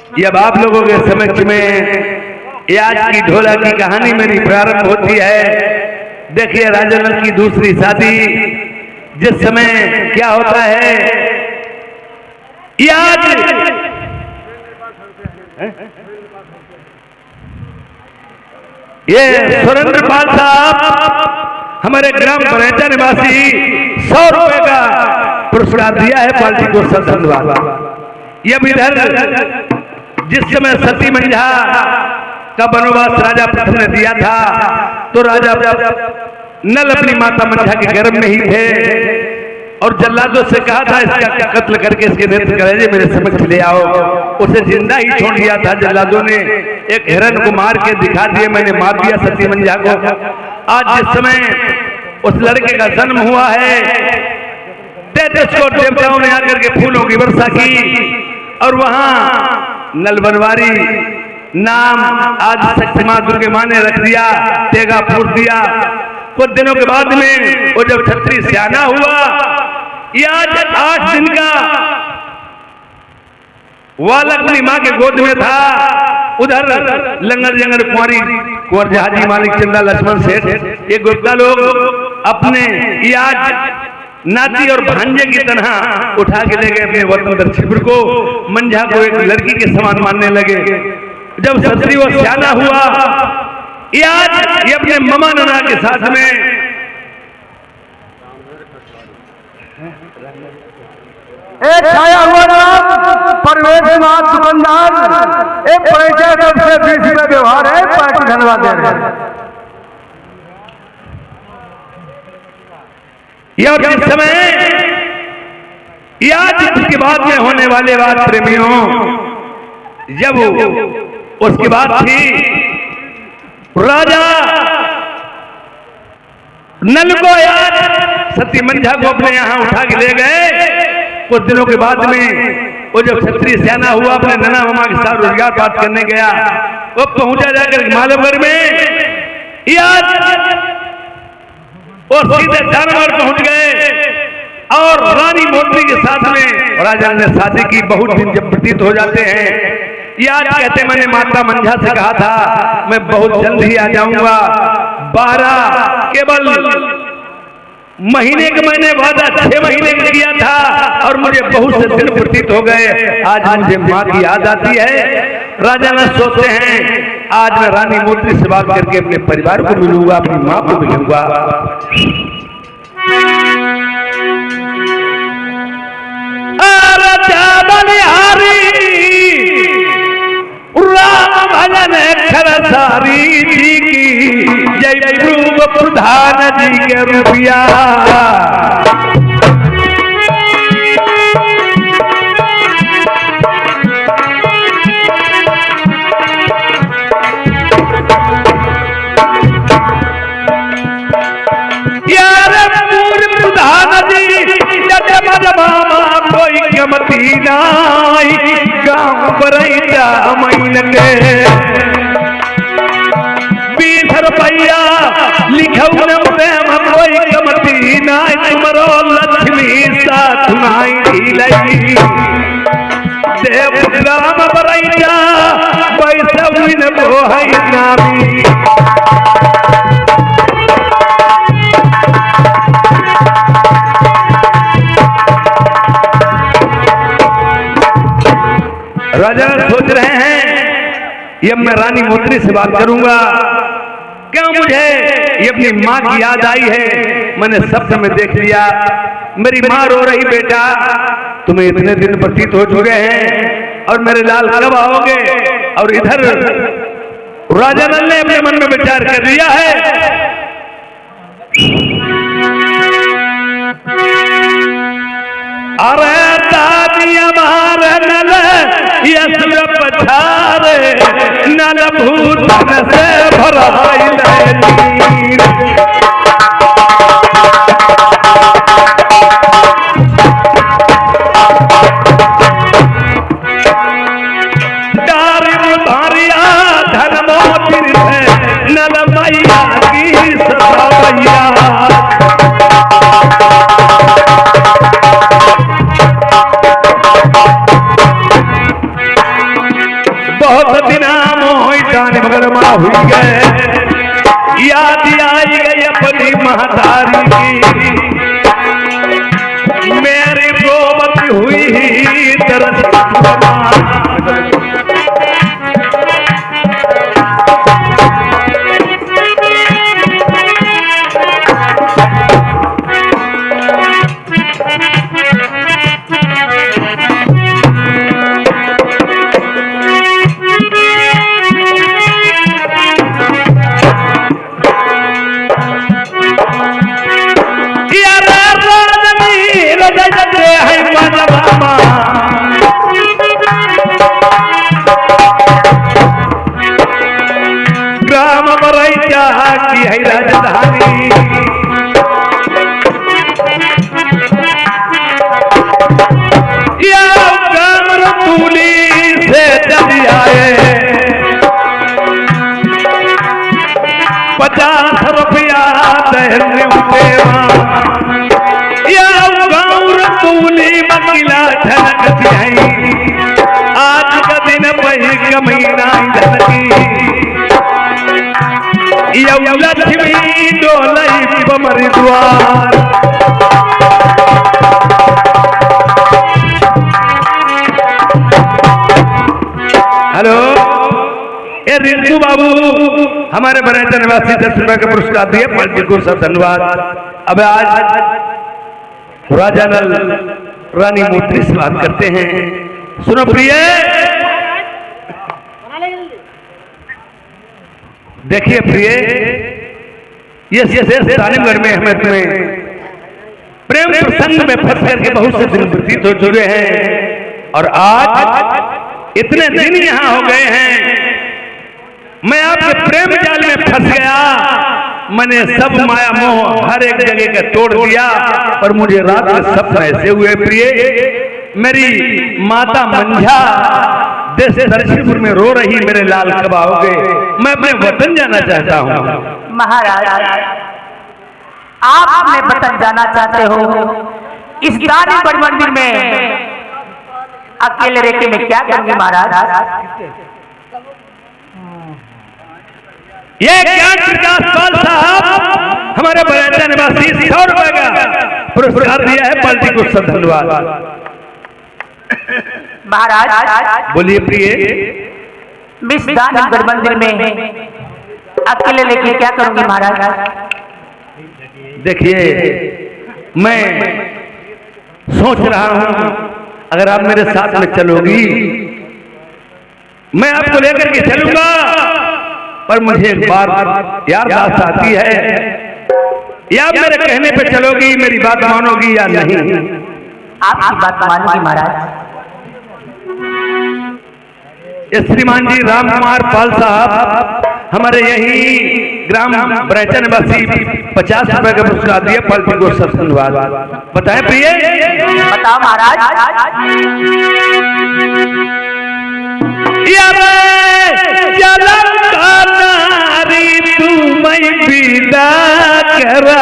ये अब आप लोगों के समक्ष में ये आज की ढोला की कहानी मेरी प्रारंभ होती है। देखिए राजानल की दूसरी शादी जिस समय क्या होता है, ये आज ये सुरेंद्रपाल साहब हमारे ग्राम बरेजा निवासी 100 रुपए का पुरस्कार दिया है पार्टी को। सब धन्यवाद। ये इधर जिस समय सती मंझा का वनवास राजा पृथु ने दिया था तो राजा नल अपनी माता मंझा के गर्भ में ही थे और जल्लादों से कहा था इसका कत्ल करके इसके नेत्र कलेजे मेरे समक्ष ले आओ। उसे जिंदा ही छोड़ दिया था जल्लादों ने। एक हिरण को मार के दिखा दिए मैंने मार दिया सती मंझा को। आज जिस समय उस लड़के का जन्म हुआ है 33 करोड़ देवताओं ने आकर के फूलों की वर्षा की और वहां नलबनवारी नाम आज शक्ति मां दुर्गे मां ने रख दिया, तेगा फूट दिया। कुछ दिनों के बाद में वो जब छत्री सियाना हुआ, ये आज 8 दिन का बालक अपनी मां के गोद में था। उधर लंगर जंगर कुंवर जहाजी मालिक चंदा लक्ष्मण सेठ ये गुप्ता लोग अपने ये आज नाती और भांजे की तरह उठा के ले गए अपने वतन छिपर को। मंझा को एक लड़की के समान मानने लगे। जब छत्री वो सियाना हुआ, ये आज ये अपने ममा नाना के साथ में एक छाया हुआ नाम परवेशनाथ दुकानदार एक परिचय सबसे बीसी में व्यवहार है। पार्टी धन्यवाद दे रहे हैं। यह जिस समय आज उसके बाद में होने वाले बात प्रेमियों, जब उसके बाद थी राजा नल को याद सती मंझा को अपने यहां उठा के ले गए। कुछ दिनों के बाद में वो जब क्षत्रिय सेना हुआ अपने नना मामा के साथ रोजगार बात करने गया, वो पहुंचा जाकर मालवगढ़ में याद और सीधे जानवर पहुंच गए और रानी मोती के साथ में राजा ने शादी की। बहुत दिन जब व्यतीत हो जाते हैं, याद कहते मैंने माता मंझा से कहा था मैं बहुत जल्द ही आ जाऊंगा। 12 केवल महीने का मैंने वादा 6 महीने का किया था और मुझे बहुत से दिन व्यतीत हो गए। आज मुझे माँ की याद आती है। राजा न सोचते हैं आज मैं रानी मोती से बात करके अपने परिवार को मिलूंगा, अपनी माँ को मिलूंगा। राम भजन खरसारी जी की जय रूप प्रधान जी के रूपिया। कोई गमती नाई गाँव बरैया मैन के 20 रुपया लिखऊ न प्रेम कोई गमती नाई तुमरो लक्ष्मी साथ नाई लई देव राम बरैया वैसविन बोहई नामी। राजा सोच रहे हैं ये मैं रानी मोती से बात करूंगा, क्यों मुझे ये अपनी माँ की याद आई है। मैंने सपने में देख लिया मेरी माँ रो रही, बेटा तुम्हें इतने दिन व्यतीत हो चुके हैं और मेरे लाल कब आओगे। और इधर राजा नल ने अपने मन में विचार कर लिया है अरे दादी हमारे नल यशर पछारे नल भूतन से भराई नीर। डारी मुधारिया धर्मो तीर्थ नल मैया की सवैया। बहुत दिना मोहि जान मगर माँ हुई गए, याद आई गई अपनी महतारी की, मेरी गोमती हुई तरस ग्राम बरैचा की है राजधानी, या ग्राम रतूली से चली आए, 50 रुपया दहने उठेवा, या गाँव रतूली मकिला झलक दियाई, आज का दिन पही कमीना धनकी, लक्ष्मी डोलई बमरी द्वार। हेलो, ये रिंकू बाबू हमारे बरैचा निवासी 10 रुपए का पुरस्कार दिए, पार्टी को सब धन्यवाद। अब आज राजा नल रानी मूर्ति से बात करते हैं। सुनो प्रिय, देखिए प्रिय, ये तालीमगढ़ में हमें तुम्हें प्रेम प्रसंग में फंस करके बहुत से दिन व्यतीत हो चुके हैं, और आज इतने दिन यहाँ हो गए हैं, मैं आपके प्रेम जाल में फंस गया, मैंने सब माया मोह हर एक जगह का तोड़ दिया, पर मुझे रात में सपने ऐसे हुए प्रिय, मेरी माता मंझा देश दर्शनपुर में रो रही, मेरे लाल कब आओगे, मैं अपने वतन जाना चाहता हूँ। महाराज, आप अपने वतन जाना चाहते हो, इस तालीमगढ़ मंदिर में अकेले रह के मैं क्या करूंगी महाराज? ये ज्ञान प्रकाश पाल साहब हमारे बरैचा निवासी 100 रुपए का पुरस्कार दिया है, पार्टी को सब धन्यवाद। महाराज बोलिए प्रिय, मिस तालीमगढ़ मंदिर में अकेले लेके क्या करूंगी महाराज? देखिए, मैं सोच रहा हूं अगर आप मेरे साथ में चलोगी, मैं आपको लेकर के चलूंगा, पर मुझे एक बार याददाश्त आती है, या मेरे कहने पे चलोगी, मेरी बात मानोगी या नहीं? आपकी बात मानूंगी महाराज। ये श्रीमान जी राम कुमार पाल साहब हमारे यही ग्राम बरैचा निवासी 50 रुपए का पुरस्कार दिए, पार्टी को सब धन्यवाद। बताएं प्रिय, बताओ महाराज। नारी तू मैं विदा करा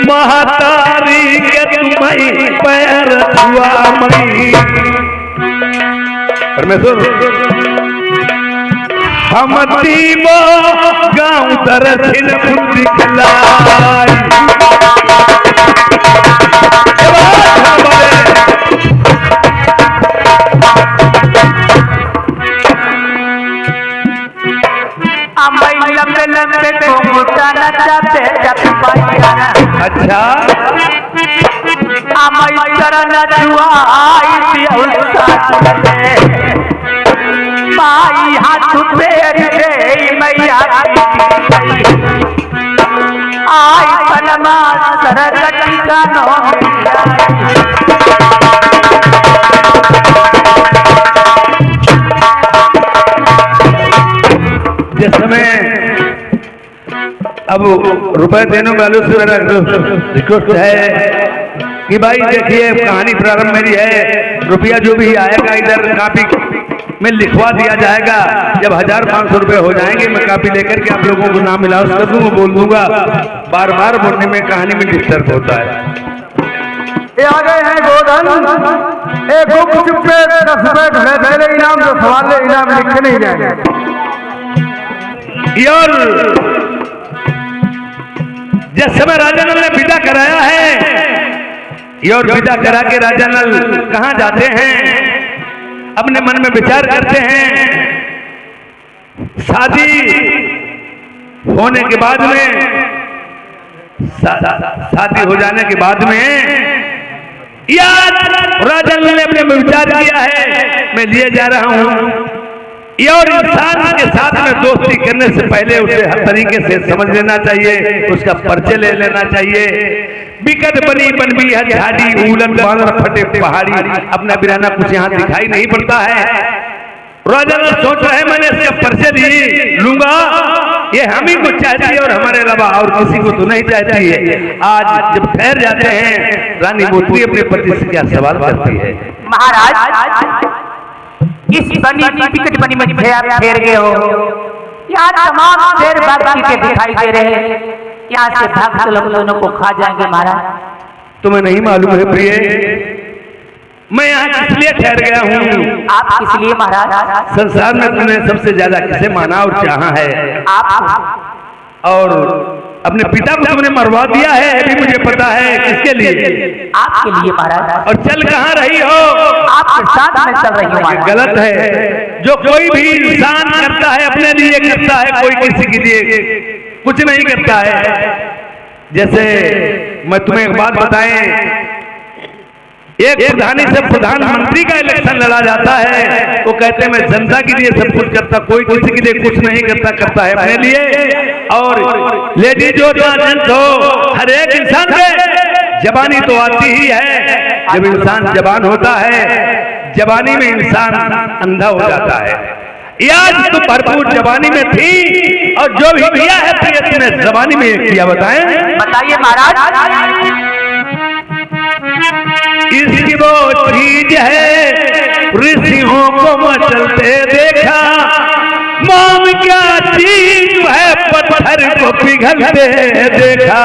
महतारी के तुम्हें पैर छुआ मई, परमेश्वर हम तीनों गाँव दर्शन दिखलाई, लंबे लंबे घूमता नचाते जब पाइया, अच्छा अमई चरण जुआई माई हाथ फेर दे मैया आई पनमा सरगटी का जिस समय अब रुपए देने वालों से मेरा रिक्वेस्ट है कि भाई देखिए, कहानी प्रारंभ मेरी है, रुपया जो भी आएगा इधर काफी में लिखवा दिया जाएगा। जब 1500 रुपए हो जाएंगे मैं कापी लेकर के आप लोगों को नाम मिलाओ कर दूंगा, बोल दूंगा। बार बार बोलने में कहानी में डिस्टर्ब होता है। ये आ गए हैं गोधन, एक गुप्त पे 10 रुपए पहले इनाम, जो सवाल इनाम लिखे नहीं जाएंगे। और जिस समय राजा नल ने विदा कराया है, और विदा करा के राजा नल कहां जाते हैं, अपने मन में विचार करते हैं। शादी होने के बाद में, शादी हो जाने के बाद में यार राजा नल ने अपने में विचार किया है मैं लिए जा रहा हूं। और इंसान के साथ में दोस्ती करने से पहले उसे हर तरीके से समझ लेना चाहिए, उसका परिचय ले लेना चाहिए। बिकट बनी बनबी है झाड़ी, उलन बानर फटे पहाड़ी, अपना बिराना कुछ यहाँ दिखाई नहीं पड़ता है। राजा सोच रहे हैं मैंने इसका परिचय लूंगा, ये हम ही को चाहती है और हमारे अलावा और किसी को तो नहीं चाहती है। आज जब ठहर जाते हैं, रानी मोती अपने पति से क्या सवाल करती है। महाराज, इस बनी टिकट बनी में आप ठहर गए हो, यहाँ तमाम शेर बाकी के दिखाई दे रहे हैं, यहाँ से भाग तो हम दोनों को खा जाएंगे महाराज। तुम्हें नहीं मालूम है प्रिय, मैं यहाँ किस लिए ठहर गया हूँ? आप किस लिए महाराज? संसार में तुमने सबसे ज्यादा किसे माना और चाहा है? आप। और अपने पिता को तुमने मरवा दिया है, भी मुझे पता है। किसके लिए? आपके लिए महाराज। और चल कहाँ रही हो? आपके साथ में चल रही हूँ। गलत है। जो कोई भी इंसान करता है अपने लिए करता है, कोई किसी के लिए कुछ नहीं करता है। जैसे मैं तुम्हें एक बात बताएं, एक प्रधानी से प्रधानमंत्री का इलेक्शन लड़ा जाता है, वो कहते हैं मैं जनता के लिए सब कुछ करता, कोई किसी के लिए कुछ नहीं करता, करता है अपने लिए। और लेडीज हो या जेंट्स हो, हर एक इंसान में जवानी तो आती ही है। जब इंसान जवान होता है, जवानी में इंसान अंधा हो जाता है। आज तो भरपूर जवानी में थी, और जो भी किया है तो तुमने जवानी में किया, बताएं। बताइए महाराज। इसकी वो चीज है ऋषियों को मचलते देखा, मोम क्या चीज है पत्थर को पिघलते देखा,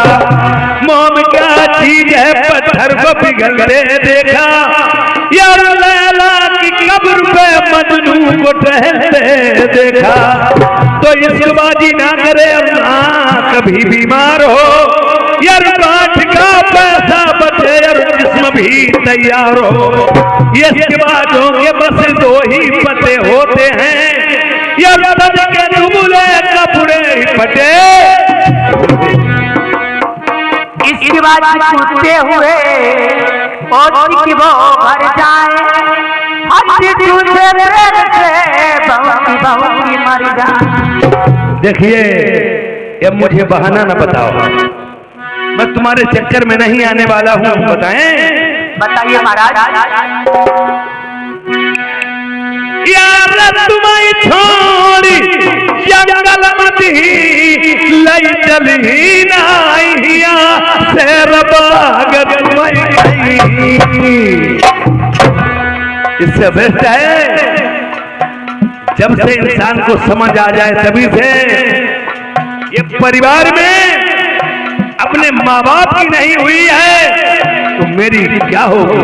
मोम क्या चीज है पत्थर को पिघलते देखा। यार लैला की कब्र पे मजनू को टहलते देखा। तो इश्कबाजी ना करे अम्मा कभी बीमार हो, यार पाठ का पैसा बचे यार जिस्म भी तैयार हो। ये बातों के बस दो ही पते होते हैं, यार सज के दुबले कपड़े फटे। इसके बाद छूटते हुए और की वो भर जाए, मर जाए। देखिए, ये मुझे बहाना न बताओ, मैं तुम्हारे चक्कर में नहीं आने वाला हूँ। बताएं। बताइए महाराज। यार तुम्हें छोड़ी जंगल मती लई चली नाइया शेर बाग तुम्हें। इससे बेस्ट है जब से इंसान को समझ आ जाए, तभी से ये परिवार में अपने माँ बाप की नहीं हुई है तो मेरी क्या होगी?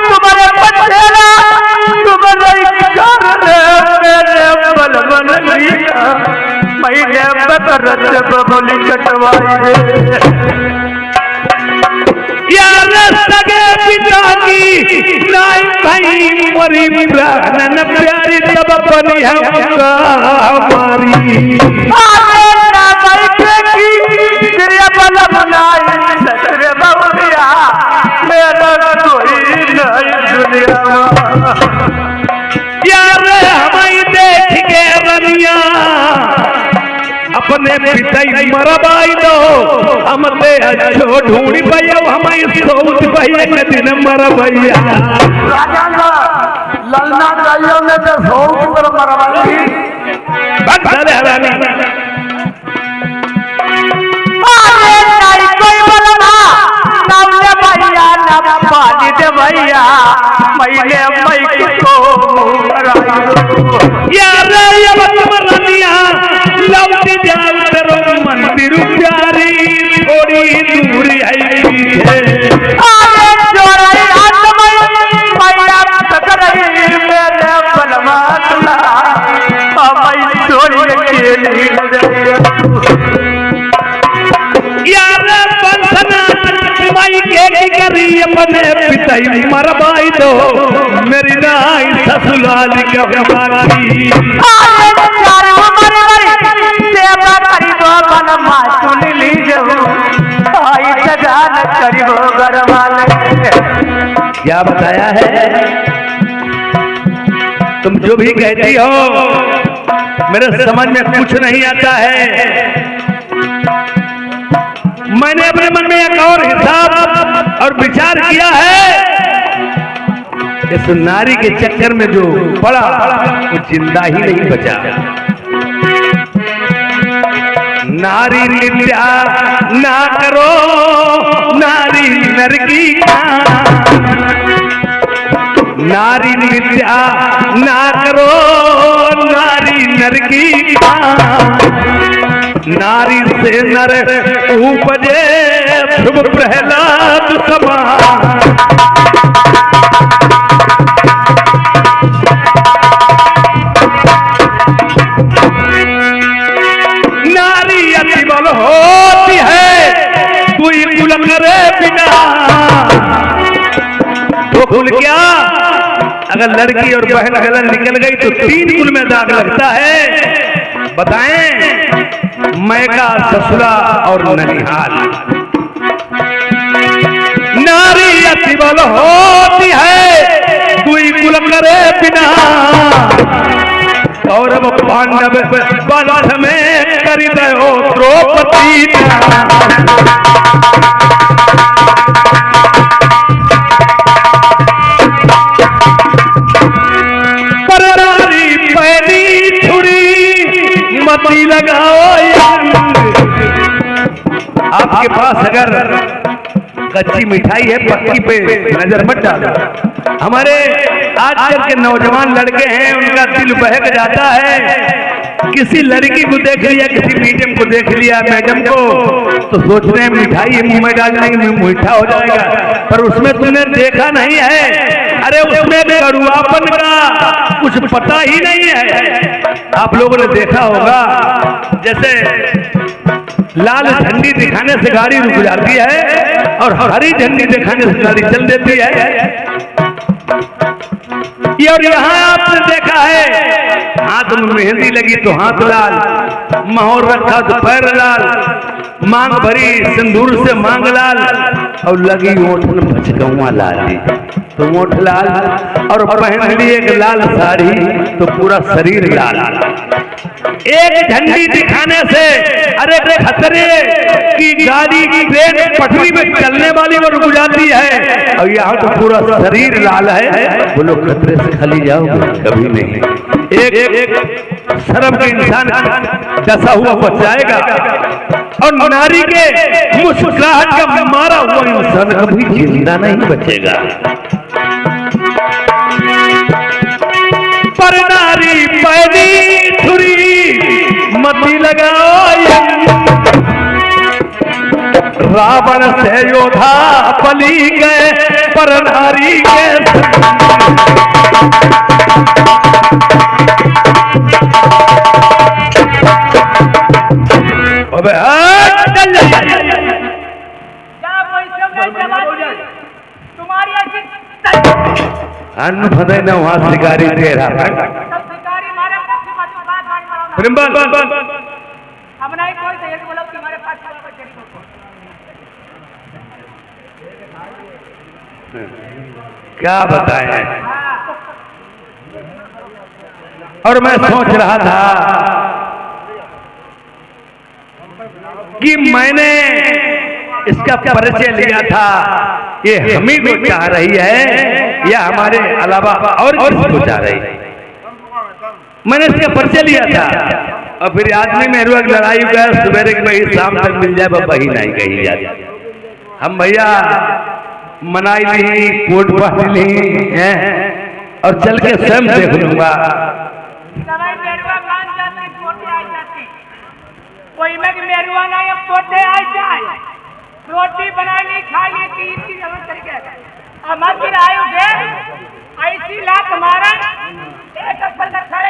तुम्हारे बचेरा तुम्हारे मैंने बबली कटवाई यार सगे पिता की नाई भाई मरी प्राणन प्यारी तब बनी हमारी। यार हमें देख के रनिया अपने पिता मरवाई दो, हम अच्छो ढूंढ पैया हमें सोच पैया के दिन मरवैया। ललना चाहिए में तो सोच पर मरवाई भक्तरे हरानी कोई बोलना नाम ले भैया ना पानी दे भैया यार ये बतमनिया लौट जाओ तेरो मंदिर प्यारी थोड़ी दूर आई है आए जोराई आत्मा मैया तकरई मेरे बलवातला मैं छोड़ के यार बंधना माई के करी अपने पिताई मरवाई दो मेरी नाई ससुराल का बाकी आए चार उमर सेवा करी दो मन मा सुन लीजो आई सजान करी वो घर वाले क्या बताया है तुम जो भी कहती हो मेरे समझ में कुछ नहीं आता है। मैंने अपने मन में एक और हिसाब और विचार किया है। इस नारी के चक्कर में जो पड़ा वो जिंदा ही नहीं बचा। नारी नित्या ना करो नारी नरकी नारी नित्या ना करो नारी नरकी नारी से नर उपजे शुभ प्रहलाद समान नारी अति बल होती है कोई कुल करे बिना तो कुल क्या अगर लड़की और बहन गलत निकल गई तो 3 कुल में दाग लगता है। बताएं मैका ससुरा और ननिहाल। नारी अति बल होती है कोई कुल करे बिना कौरव पांडव बलथ में करी दो द्रौपदी पर नारी पहली छुरी मती लगाओ। आपके पास अगर कच्ची मिठाई है पक्की पे नजर मत डालो। हमारे आजकल के नौजवान लड़के हैं उनका दिल बहक जाता है। किसी लड़की को देख लिया किसी मीडियम को देख लिया मैडम को तो सोच रहे हैं मिठाई मुंह में डालने में मीठा हो जाएगा पर उसमें तुमने देखा नहीं है। अरे उसमें कड़ुआपन का कुछ पता ही नहीं है। आप लोगों ने देखा होगा जैसे लाल झंडी दिखाने से गाड़ी रुक जाती है और हरी झंडी दिखाने से गाड़ी चल देती है। और यहाँ आपने देखा है हाथ में मेहंदी लगी तो हाथ लाल, मोहर रखा तो पैर लाल, मांग भरी सिंदूर से मांग लाल और लगी ओठ में भचकौआ लाल तो ओठ लाल और पहन ली एक लाल साड़ी तो पूरा शरीर लाल। एक झंडी दिखाने से अरे खतरे की गाड़ी की ट्रेन पटरी में चलने वाली वो रुक जाती है और यहाँ तो पूरा शरीर लाल है। बोलो खतरे से खाली जाओ कभी नहीं। एक शर्म के इंसान डसा हुआ बच जाएगा और नारी के मुस्कुराहट का मारा हुआ इंसान कभी जिंदा नहीं बचेगा। पर नारी पहली छुरी मती लगाओ। रावण से योधा बलि गए पर नारी के अबे चल तुम्हारी अन्न फदे न वहां शिकारी तेरा हम नहीं कोई तो ये बोलो तुम्हारे पास क्या बताएं। और मैं सोच रहा था कि मैंने इसका परिचय लिया था ये हमी को चाह रही है या हमारे अलावा और किसी को चाह रही है। मैंने इसका परिचय लिया था और फिर आदमी में रोज लड़ाई हुआ सवेरे की शाम तक मिल जाए वही नहीं कही जाती। हम भैया मनाई ली कोट पहन ली और चल के स्वयं देख लूंगा सवाई मेरुआ मान जाती पोते आ जाती कोई में मेरुआ ना ये पोते आ जाए रोटी बनानी खाइए की इतनी जरूरत करके अब मत फिर आयो गे ऐसी लात मारा एक अक्ल का खड़े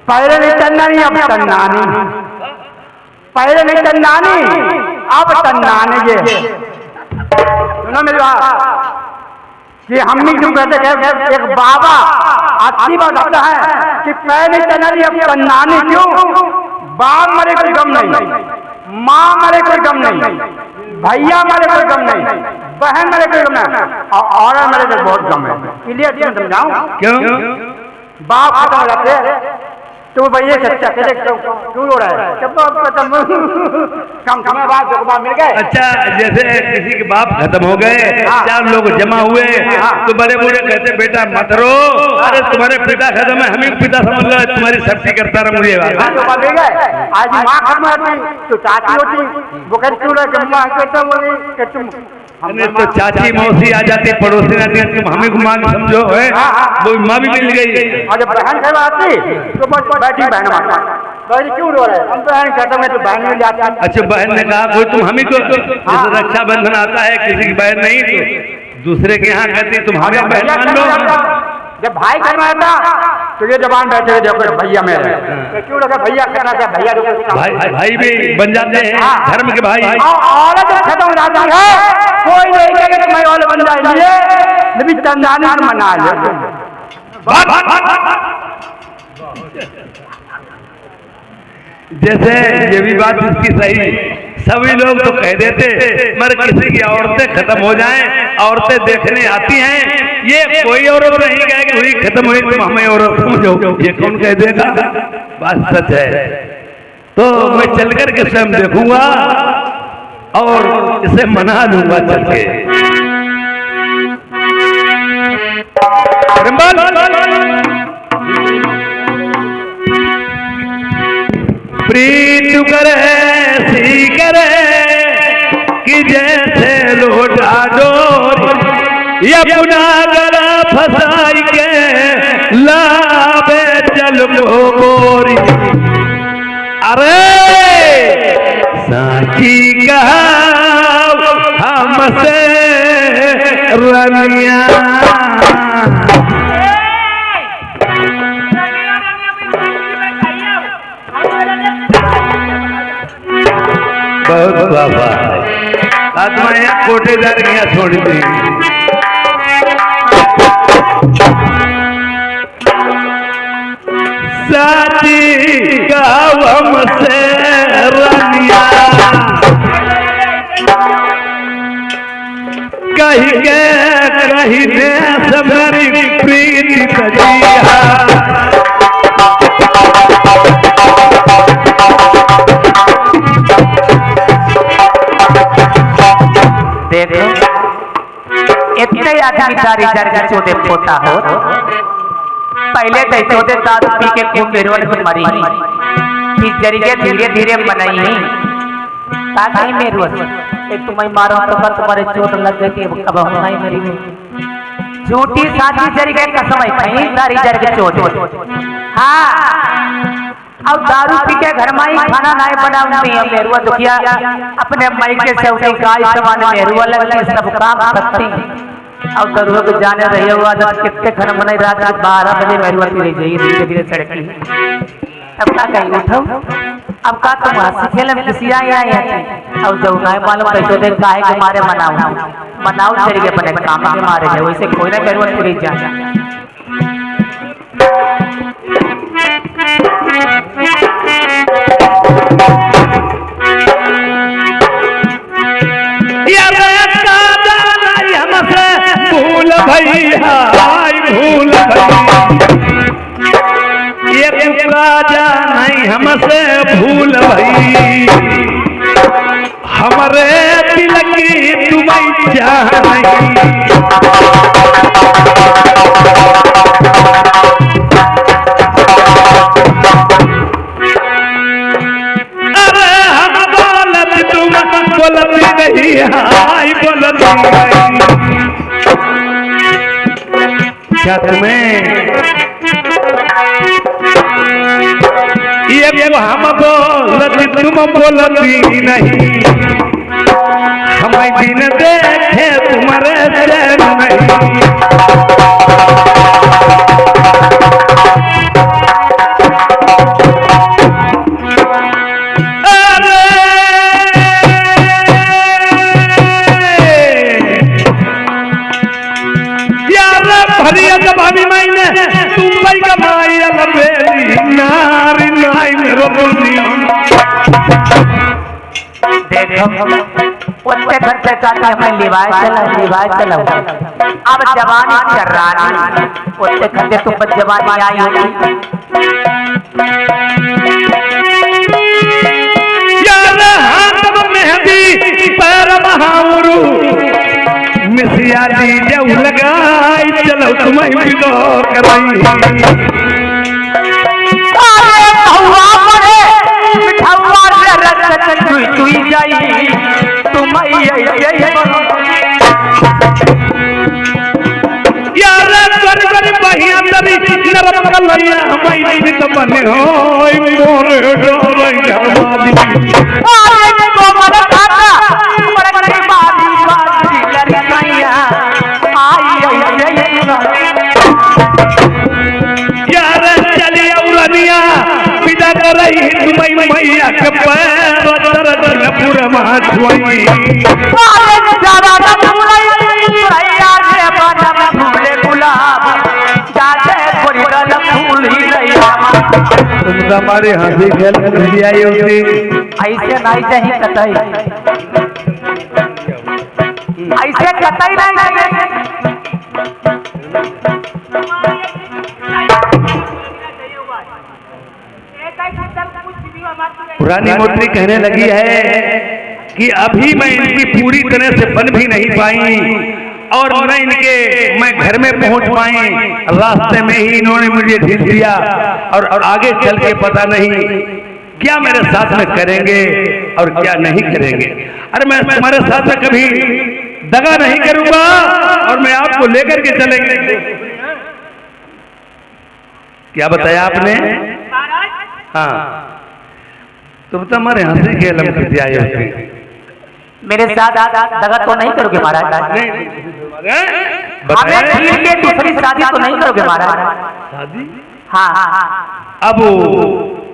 पहले नहीं तन्नानी अब तन्नानी पहले नहीं तन्नानी अब तन्नानी ये सुनो मेरी बात कि हम भी क्यों कहते हैं एक बाबा अच्छी बात आता है कि पहले तन्नानी अब तन्नानी क्यों बाप मरे कोई गम नहीं माँ मरे कोई गम नहीं भैया मरे कोई गम नहीं बहन मरे कोई गम नहीं और औरत मरे तो बहुत गम है इसलिए समझाऊं क्यों बाप खत्म हो जाते हैं तो भैया सच्चा क्यों रो रहा है कम समय बाद जो मिल गए। अच्छा जैसे किसी के बाप खत्म हो गए, चार लोग जमा हुए तो बड़े बूढ़े कहते बेटा मत रो, अरे तुम्हारे पिता खत्म है, हम ही पिता समझ लो, तुम्हारी सब्जी करता रहा मुझे मिल गए। आज माँ खत्म होती तो चाची होती वो कहती क्यों रहे तुम तो चाची मौसी आ जाती, पड़ोसी आती, तुम हमें को माँ समझो है, वो माँ भी मिल गई। और जब बहन घर आती तो बैठी बहन माता क्यों रो रहे हम बहन खत्म है तो बहन मिल जाती। अच्छा बहन ने कहा कोई तुम हमें को जैसे रक्षाबंधन आता है किसी की बहन नहीं तो दूसरे के यहाँ कहती तुम हमें बहन मान लो। जब भाई घर में आता तो ये जबान बैठे देखो भैया मेरे क्यों लगा भैया करना था भैया भाई भी बन जाते हैं धर्म के भाई। औरत खत्म हो जाती है कोई नहीं कहेगा कि मैं औरत बन जाएगी नबी तंदानी मना ले। जैसे ये भी बात इसकी सही, सभी लोग तो कह देते मगर किसी की औरतें खत्म हो जाएं, औरतें देखने आती हैं, ये कोई औरत नहीं कहे कि हुई खत्म हुई तुम हमें औरत समझो, ये कौन कह देगा? बात सच है। तो मैं चल कर के स्वयं देखूंगा और इसे मना लूंगा चल के। प्रीत करे सी करे कि जैसे लोटा डोरी या पुना गला फसाई के लावे चल को बोरी। अरे साची कहा हमसे रनिया बहुत बाबा आत्मा यहाँ कोटेदार यहाँ छोड़ दी। साची गाँव हमसे रनिया कहीं ने सबरी प्रीति कजिया। देखो इतने आदमी दारी जरगा चोदे पोता हो, पहले तो चोदे दारू पी के खूब बेरोल में मरी, फिर जरिए धीरे धीरे बनाई ताकि मेरे एक तुम्हें मारो तो पर तुम्हारे चोट लग गई थी अब हम नहीं मरी। झूठी साथी जरिए कसम है कहीं दारी जरगे चोट। हाँ अब दारू पी के घर में ही खाना नहीं बनाती है मेरुआ दुखिया अपने मायके से उसे गाय समान मेरुआ लगती सब काम करती। अब दरुआ को जाने रही हुआ कितने घर में रात 12 बजे मेरुआ पी रही जाइए धीरे धीरे सड़की। अब क्या कहीं उठो अब का तुम हंसी खेल में किसी आए अब जब नहीं मालूम कैसे देख काहे के मारे मनाओ तरीके बने काम के मारे है वैसे कोई ना मेरुआ पी जाए। भूल भैया भूल भैया ये राजा नहीं हमसे भूल भई हमारे दिल की तुम्हें चाह नहीं। अरे हम बोलत तुम बोलती नहीं हाय बोलती नहीं। क्या तुम्हें ये हम बोलती तुम बोलती नहीं, हमें दिन देखे तुम्हारे चैन नहीं। भाभी मैंने तुम कमाई अलबेली नारी नाई मेरो देखो उतने घंटे का मैं लिवाए चला अब जवानी कर रहा है, उतने घंटे तुम पर जवानी आई होगी। यार हाथ में मेहंदी पैर महाउरू मिसिया दी जब लगाई चलो तुम्हें बिगो कराई। हवा पड़े मिठावा से रस चुई जाई तुम्हें यार कर बहिया तरी नरम कलैया हमारी भी तो बने होय मोर डोरई घरवाली। अरे को मर खाता बड़े बादी लड़कियां आई यार चली औरनिया विदा करई तुम्हें मैया के पैर दर्द पूरा माछुई। अरे ज्यादा न भूलई भैया से बनम फूले गुलाब जाते कोरी गल फूल ही नहीं। तुम तो हमारे हंसी खेल में आई होती ऐसे नहीं चाहिए कतई, ऐसे कतई नहीं। पुरानी मोटरी कहने लगी है कि अभी मैं इनकी पूरी तरह से बन भी नहीं पाई और न इनके मैं घर में पहुंच पाई, रास्ते में ही इन्होंने मुझे ढील दिया और आगे चल के पता नहीं क्या मेरे साथ में करेंगे और क्या नहीं करेंगे। अरे मैं तुम्हारे साथ में कभी दगा नहीं करूंगा और मैं आपको लेकर के चलेंगे। क्या बताया आपने? हाँ, तुम तो हमारे हंसी खेल में आए होते। मेरे साथ दगा तो नहीं करोगे महाराज? हमें छीन के दूसरी शादी तो नहीं करोगे महाराज? शादी? हाँ। अब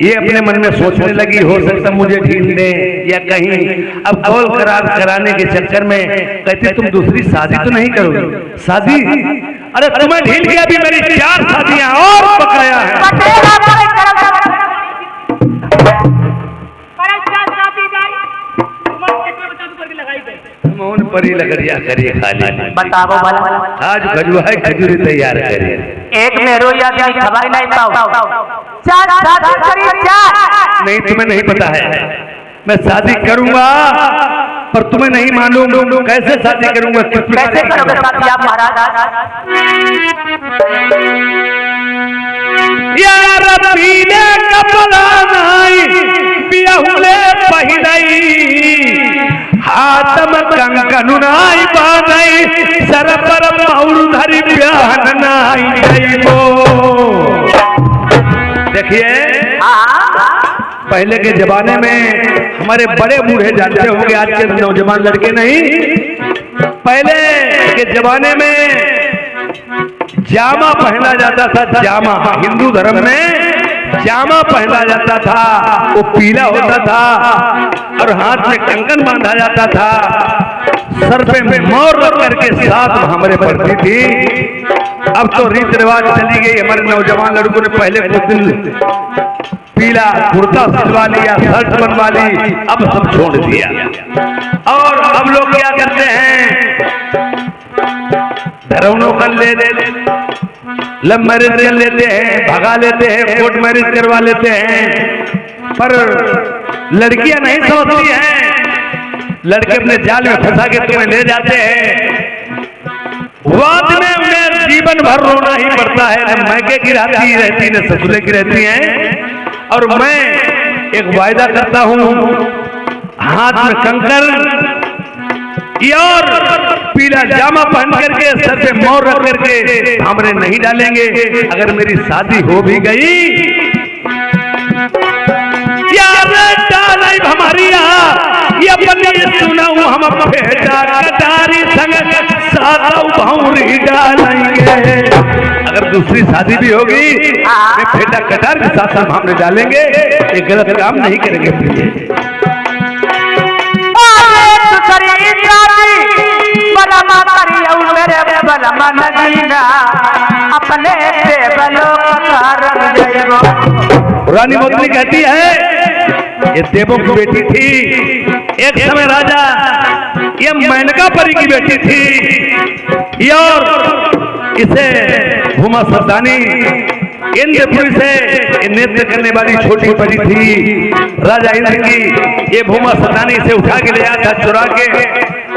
ये अपने मन में सोचने लगी हो सकता मुझे ढील दे या कहीं अब कॉल कराने के चक्कर में कहती तुम दूसरी शादी तो नहीं करोगे। शादी? अरे तुम्हें ढील किया भी मेरी 4 शादियां और बकाया है। मोहन परी लगरिया करिए खाली बताओ भला आज खजुआ खजूरी तैयार करिए। एक में रोया भी खबर नहीं पाओ। चार शादी करी चार। नहीं तुम्हें नहीं पता है, मैं शादी करूंगा पर तुम्हें नहीं मालूम कैसे शादी करूंगा। कैसे करोगे शादी आप महाराज? यार पीले कपड़ा नहीं बियाहुले पहिरई हाथ में कंकन नाई बांधई सर पर मौर धरी ब्याहन नाई जाइबो। देखिए पहले के जमाने में हमारे बड़े बूढ़े जानते होंगे, आज के नौजवान लड़के नहीं। पहले के जमाने में जामा पहना जाता था, जामा हिंदू धर्म में जामा पहना जाता था, वो पीला होता था और हाथ में कंकन बांधा जाता था, सर पे मोर रख करके साथ हमारे पड़ती थी। अब तो रीत रिवाज चली गई। हमारे नौजवान लड़कों ने पहले कुछ दिन पीला कुर्ता सिलवा लिया, शर्ट बनवा ली, अब सब छोड़ दिया। और अब लोग क्या करते हैं, घरौनों कर लेते, लव मैरिज कर लेते हैं, भगा लेते हैं, कोर्ट मैरिज करवा लेते हैं। पर लड़कियां नहीं समझती हैं, लड़के अपने जाल में फंसा के तुम्हें ले जाते हैं। बाद में उन्हें जीवन भर रोना ही पड़ता है, न मैके की रहती न ससुरे की रहती हैं। और मैं एक वायदा करता हूं, हाथ में कंकर और पीला जामा पहन करके सर पे मोर रख करके हमरे नहीं डालेंगे। अगर मेरी शादी हो भी गई ये अपनी सुनाऊं हम फेटा कटारी संग सातों भौरी डालेंगे। अगर दूसरी शादी भी होगी मैं फेटा कटार के साथ साथ हमने डालेंगे, ये गलत काम नहीं करेंगे प्रिय। अपने रानी मोतनी कहती है ये देवों की बेटी थी, एक समय राजा ये मेनकापरी की बेटी थी, और इसे भूमा सरदानी इंद्रपुरी से नृत्य करने वाली छोटी बड़ी थी। राजा इंद्र की ये भूमा सरदानी से उठा के ले आया था चुरा के,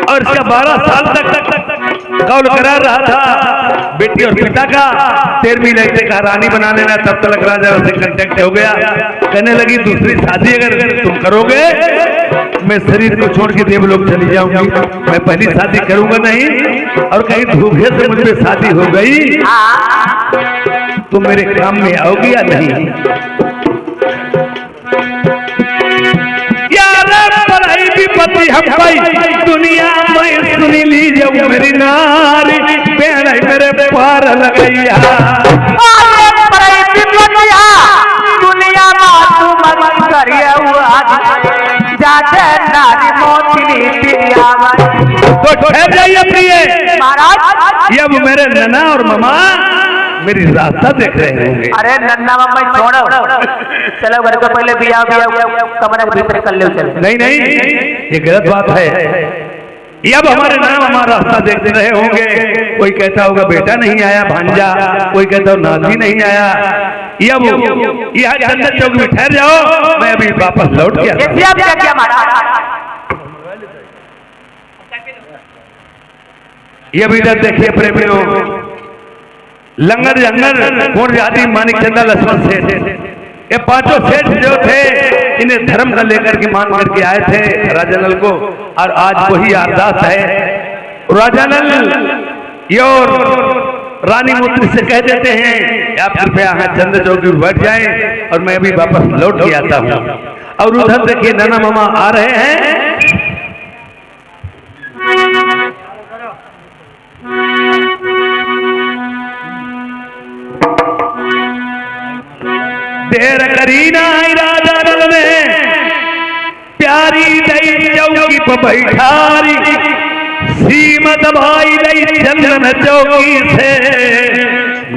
और इसका 12 साल तक कौल करार रहा था बेटी और पिता का। 13वीं लड़के का रानी बना लेना, तब तक राजा से कांटेक्ट हो गया। कहने लगी दूसरी शादी अगर तुम करोगे मैं शरीर को छोड़ के देवलोक चली जाऊंगी, मैं पहली शादी करूंगा नहीं, और कहीं धोखे से मुझे शादी हो गई तो मेरे काम में आओगी या नहीं। विपत्ति हम पाई दुनिया में सुनी ली जाऊ मेरी नारी पेड़ मेरे पार लगैया। दुनिया तो ठहर जाइए प्रिय महाराज, ये अब मेरे नन्ना और मामा मेरी रास्ता देख रहे होंगे। अरे नन्ना मामा छोड़ो, चलो घर को पहले बिया कमरे के भीतर कर ले। नहीं नहीं ये गलत बात है। ये अब हमारे नाम हमारा रास्ता देखते रहे होंगे। कोई कहता होगा बेटा नहीं आया भांजा, कोई कहता हो नाती नहीं आया। ये अब यहाँ जन्नत चौक में ठहर जाओ, मैं अभी वापस लौट गया। ये भी इधर देखिए प्रेमियों, लंगर जंगर कौन जाति मानिक चंदा लक्ष्मण सेठ, ये पांचों सेठ जो थे इन्हें धर्म का लेकर के मान करके आए थे राजानल को, और आज वही अरदास है। राजानल और रानी मोतनी से कह देते हैं आप कृपया यहाँ चंद्र चौकी पर बैठ जाएं और मैं अभी वापस लौट के आता हूँ। और उधर देखिए नन्ना मामा आ रहे हैं। देर करीना राजानल ने प्यारी दई चौकी पर बैठारी, सीमत भाई दई चंदन चौकी से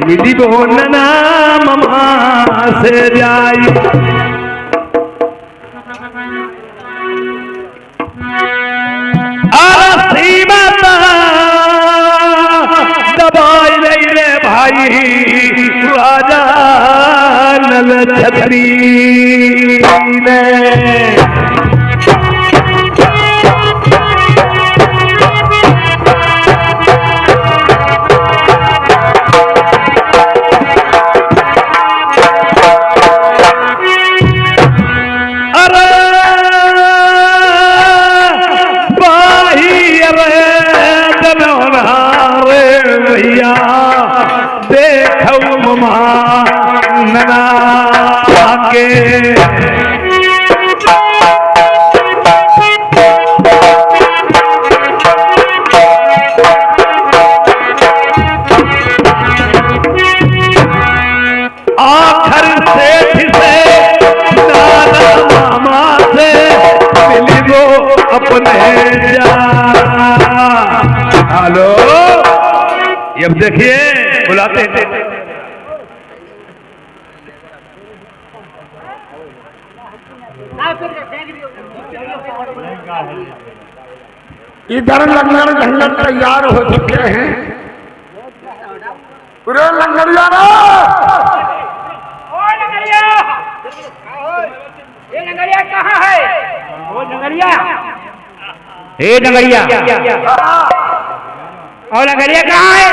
मिली वो नन्ना मामा से जाई। सीमत दबाई दई रे भाई राजानल छतरी ने। आखिर सेठ से नाना मामा से मिली वो अपने जा। हेलो, अब देखिए बुलाते हैं। इधर लंगर झंडा तैयार हो चुके हैं। पूरे लंगरिया ये नगरिया कहाँ है? वो नगरिया, हे नगरिया, और नगरिया कहाँ है?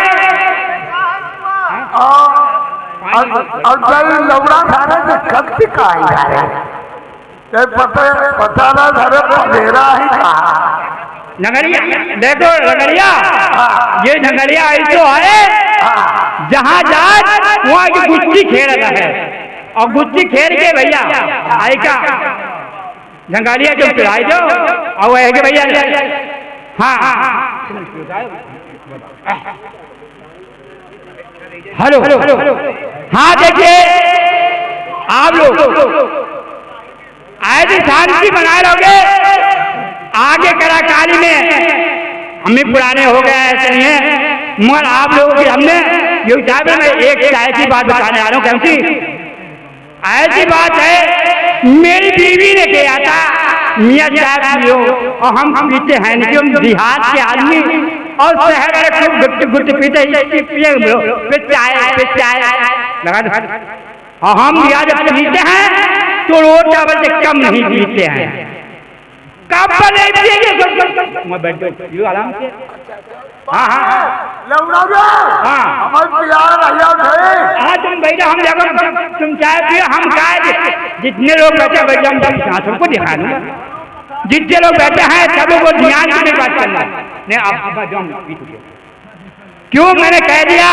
और लौड़ा थाने से कब तक आएगा? पता ना धरे मेरा ही कहा नगरिया। देखो नगरिया, ये नगरिया ऐसो है जहाँ जाए वहाँ की गुच्ची खेल रहा है, और गुच्ची खेल के भैया आएगा जंगालिया तुम पिलाई दो और है कि भैया हाँ हेलो हाँ देखिए आप लोग ऐसी शांति बनाए रहोगे आगे कलाकारी में हमें पुराने हो गए ऐसे नहीं है मगर आप लोगों की हमने ये चाहे मैं एक ऐसी बात बताने आ रहा हूँ कैसी ऐसी बात है मेरी बीवी ने किया था मियाँ साहब पियो और हम पीते हैं नहीं हम देहात के आदमी और शहर वाले खूब गुट गुट पीते चाय लगा और हम यहाँ जब पीते हैं तो रोज चावल से कम नहीं पीते हैं कब नहीं पिएंगे मैं बैठ जाओ आराम से हाँ हाँ हाँ हाँ तुम भैया हम जगह तुम चाय पियो हम खाए जितने लोग बैठे भैया हम सबको दिखा दूंगा जितने लोग बैठे हैं सब लोग ध्यान से बात करना नहीं आप क्यों मैंने कह दिया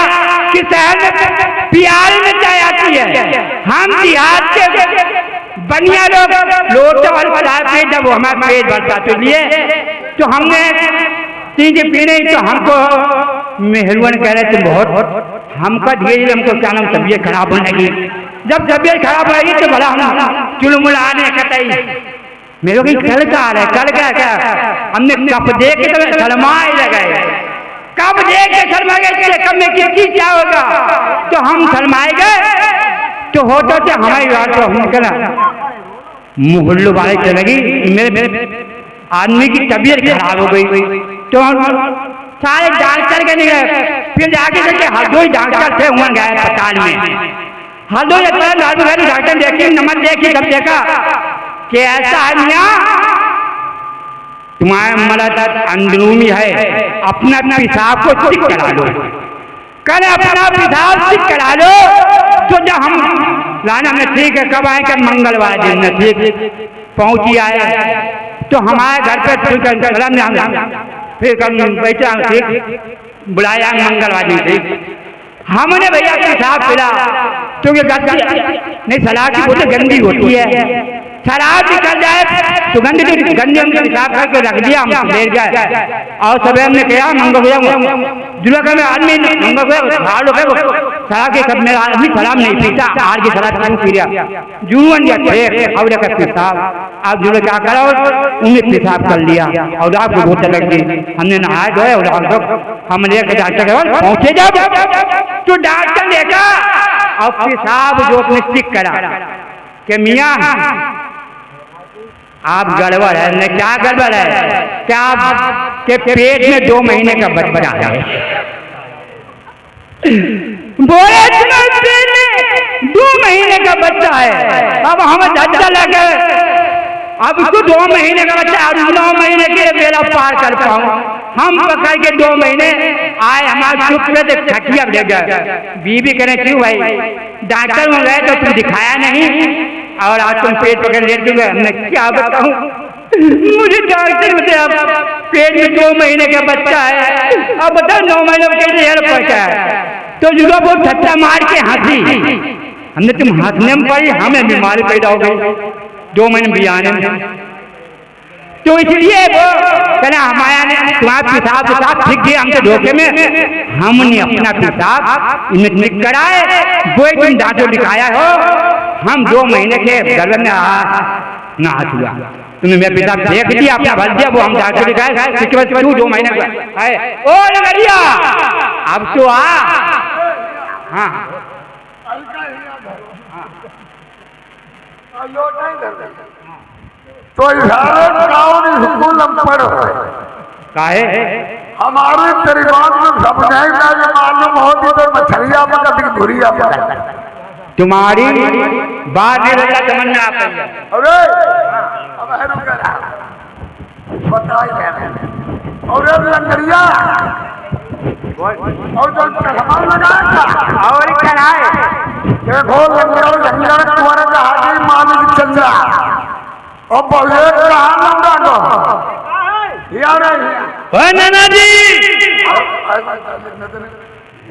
कि शहर में प्यार में चाय आती है हम देहात के बनिया लोग लोटा वाले चाय जब वो हमारा पेट भरता तो लिए तो हमने चीजें पीने तो हमको मेहरबान कह रहे थे बहुत हमका धीरे धीरे हमको क्या नाम तबीयत खराब होने लगी जब तबीयत खराब होगी तो भला हम चुलमुलाने कतई मेरे को कल का आ रहा है कल क्या हमने कप देख के तो शर्माए लगाए कब देख के शर्मा गए कब में किसकी क्या होगा तो हम शर्माए गए तो होता थे हमारी बात तो हम करा मुहल्लो वाले चलेगी मेरे आदमी की तबीयत खराब हो गई तो सारे डॉक्टर के नहीं गए फिर जाके देखे हरदोई डॉक्टर थे वहाँ गए अस्पताल में हरदोई डॉक्टर देखिए नंबर देखिए तब देखा कि ऐसा है मियाँ तुम्हारा मर्द अंदरूनी है अपना पेशाब को ठीक करा लो कल अपना पेशाब ठीक करा लो तो जब हम लाना में ठीक है कब आए कल मंगलवार दिन में ठीक पहुंची आए तो हमारे घर पे फिर कल बैठा ठीक बुलाया मंगलवार दिन ठीक हमने भैया पेशाब पिला क्योंकि नहीं सलाह की बोतल गंदी होती है शराब निकल जाए तो गंदी गंदी हमने पेशाब करके रख दिया हम ले गए और सब हमने कहा मंगल जुलक में आदमी मंगल शराब के सब मेरा आदमी शराब नहीं पीता आज की शराब क्यों पी रहा जुलून और पेशाब आप जुलक क्या करो उन्हें पेशाब कर लिया और आपको बोतल लग गई हमने नहाया धोए और हम लेकर डॉक्टर के पहुंचे जब तो डॉक्टर देखा और पेशाब जो अपने ठीक करा कि मियाँ आप गड़बड़ है न क्या गड़बड़ है क्या आपके पेट में 2 महीने का बच्चा है बोले 2 महीने का बच्चा है अब हमें धक्का लगे अब इसको 2 महीने का बच्चा और 9 महीने के बेला पार कर पाऊँ हम पकड़ के 2 महीने आए हमारे चुप पे खटिया ले गए बीबी कहने क्यों भाई डॉक्टर में गए तो तुम दिखाया नहीं और आज तुम पेट पकड़ ले चुके हमने क्या बताऊं मुझे डॉक्टर बताया पेट में 2 महीने का बच्चा है अब बताओ 9 महीने में कैसे हेल्प पहुंचा है तो जुगा बहुत ठट्टा मार के हंसी हमने तुम हंसने में पड़ी हमें बीमारी पैदा हो गई 2 महीने बियाने में तो इसलिए वो कहना हमारा ने तुम्हारा पेशाब ठीक किया हमसे धोखे में हमने अपना पेशाब इन्हें कराए वो तुम दांतों दिखाया हो हम 2 महीने के गर्भ में ना हुआ तुमने मेरा पेशाब देख दिया अपना भर दिया वो हम दांतों दिखाए तू 2 महीने का है ओ लगरिया अब तो आ हाँ तो स्कूल हम पढ़ काहे हमारे परिवार में सब नहीं मालूम होती तो मछलिया में कभी भूरिया पकड़ तुम्हारी बात तमन्ना आप अरे बताइए और लंगरिया और जो चश्मा लगाया था और क्या है देखो लंगर तुम्हारे हाथी मालिक चंद्रा और बोले कहा लंगा को यार नाना जी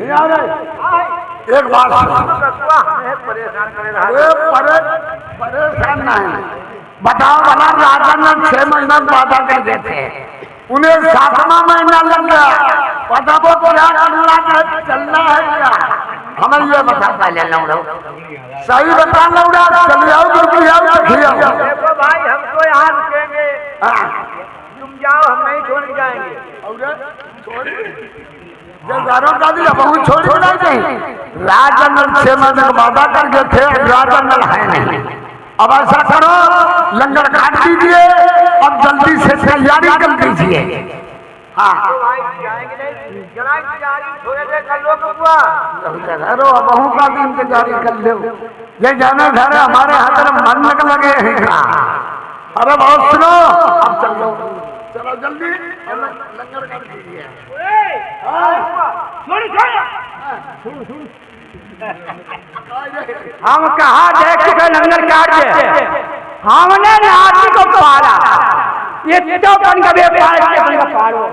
यार एक बात परेशान नहीं बताओ भला राजा ने 6 महीना वादा कर देते उन्हें 7वां महीना लग गया। पता वो क्या करना है चलना है क्या हमें ये बता पहले लौड़ा सही बता लौड़ा चल जाओ दुर्गी आओ देखिए देखो भाई हम तो यहाँ रुकेंगे, तुम जाओ हम नहीं छोड़ के जाएंगे। का दिया बहुत छोड़ के नहीं गई। राजा नल 6 महीने का वादा करके थे राजा नल है नहीं। अब ऐसा करो लंगर काट दीजिए अब जल्दी से तैयारी कर दीजिए। हाँ भाई जाएंगे नहीं, जरा तैयारी थोड़े देर कर लो बबुआ। अरे बहू का भी इंतजारी कर लो ये जाने घर हमारे हाथ में मन लग लगे हैं। अरे बहुत सुनो अब चलो चलो जल्दी लंगर काट दीजिए। हम कहा देख चुके लंगर काट के हमने नाती को पाला, ये तो बन का व्यापार पालो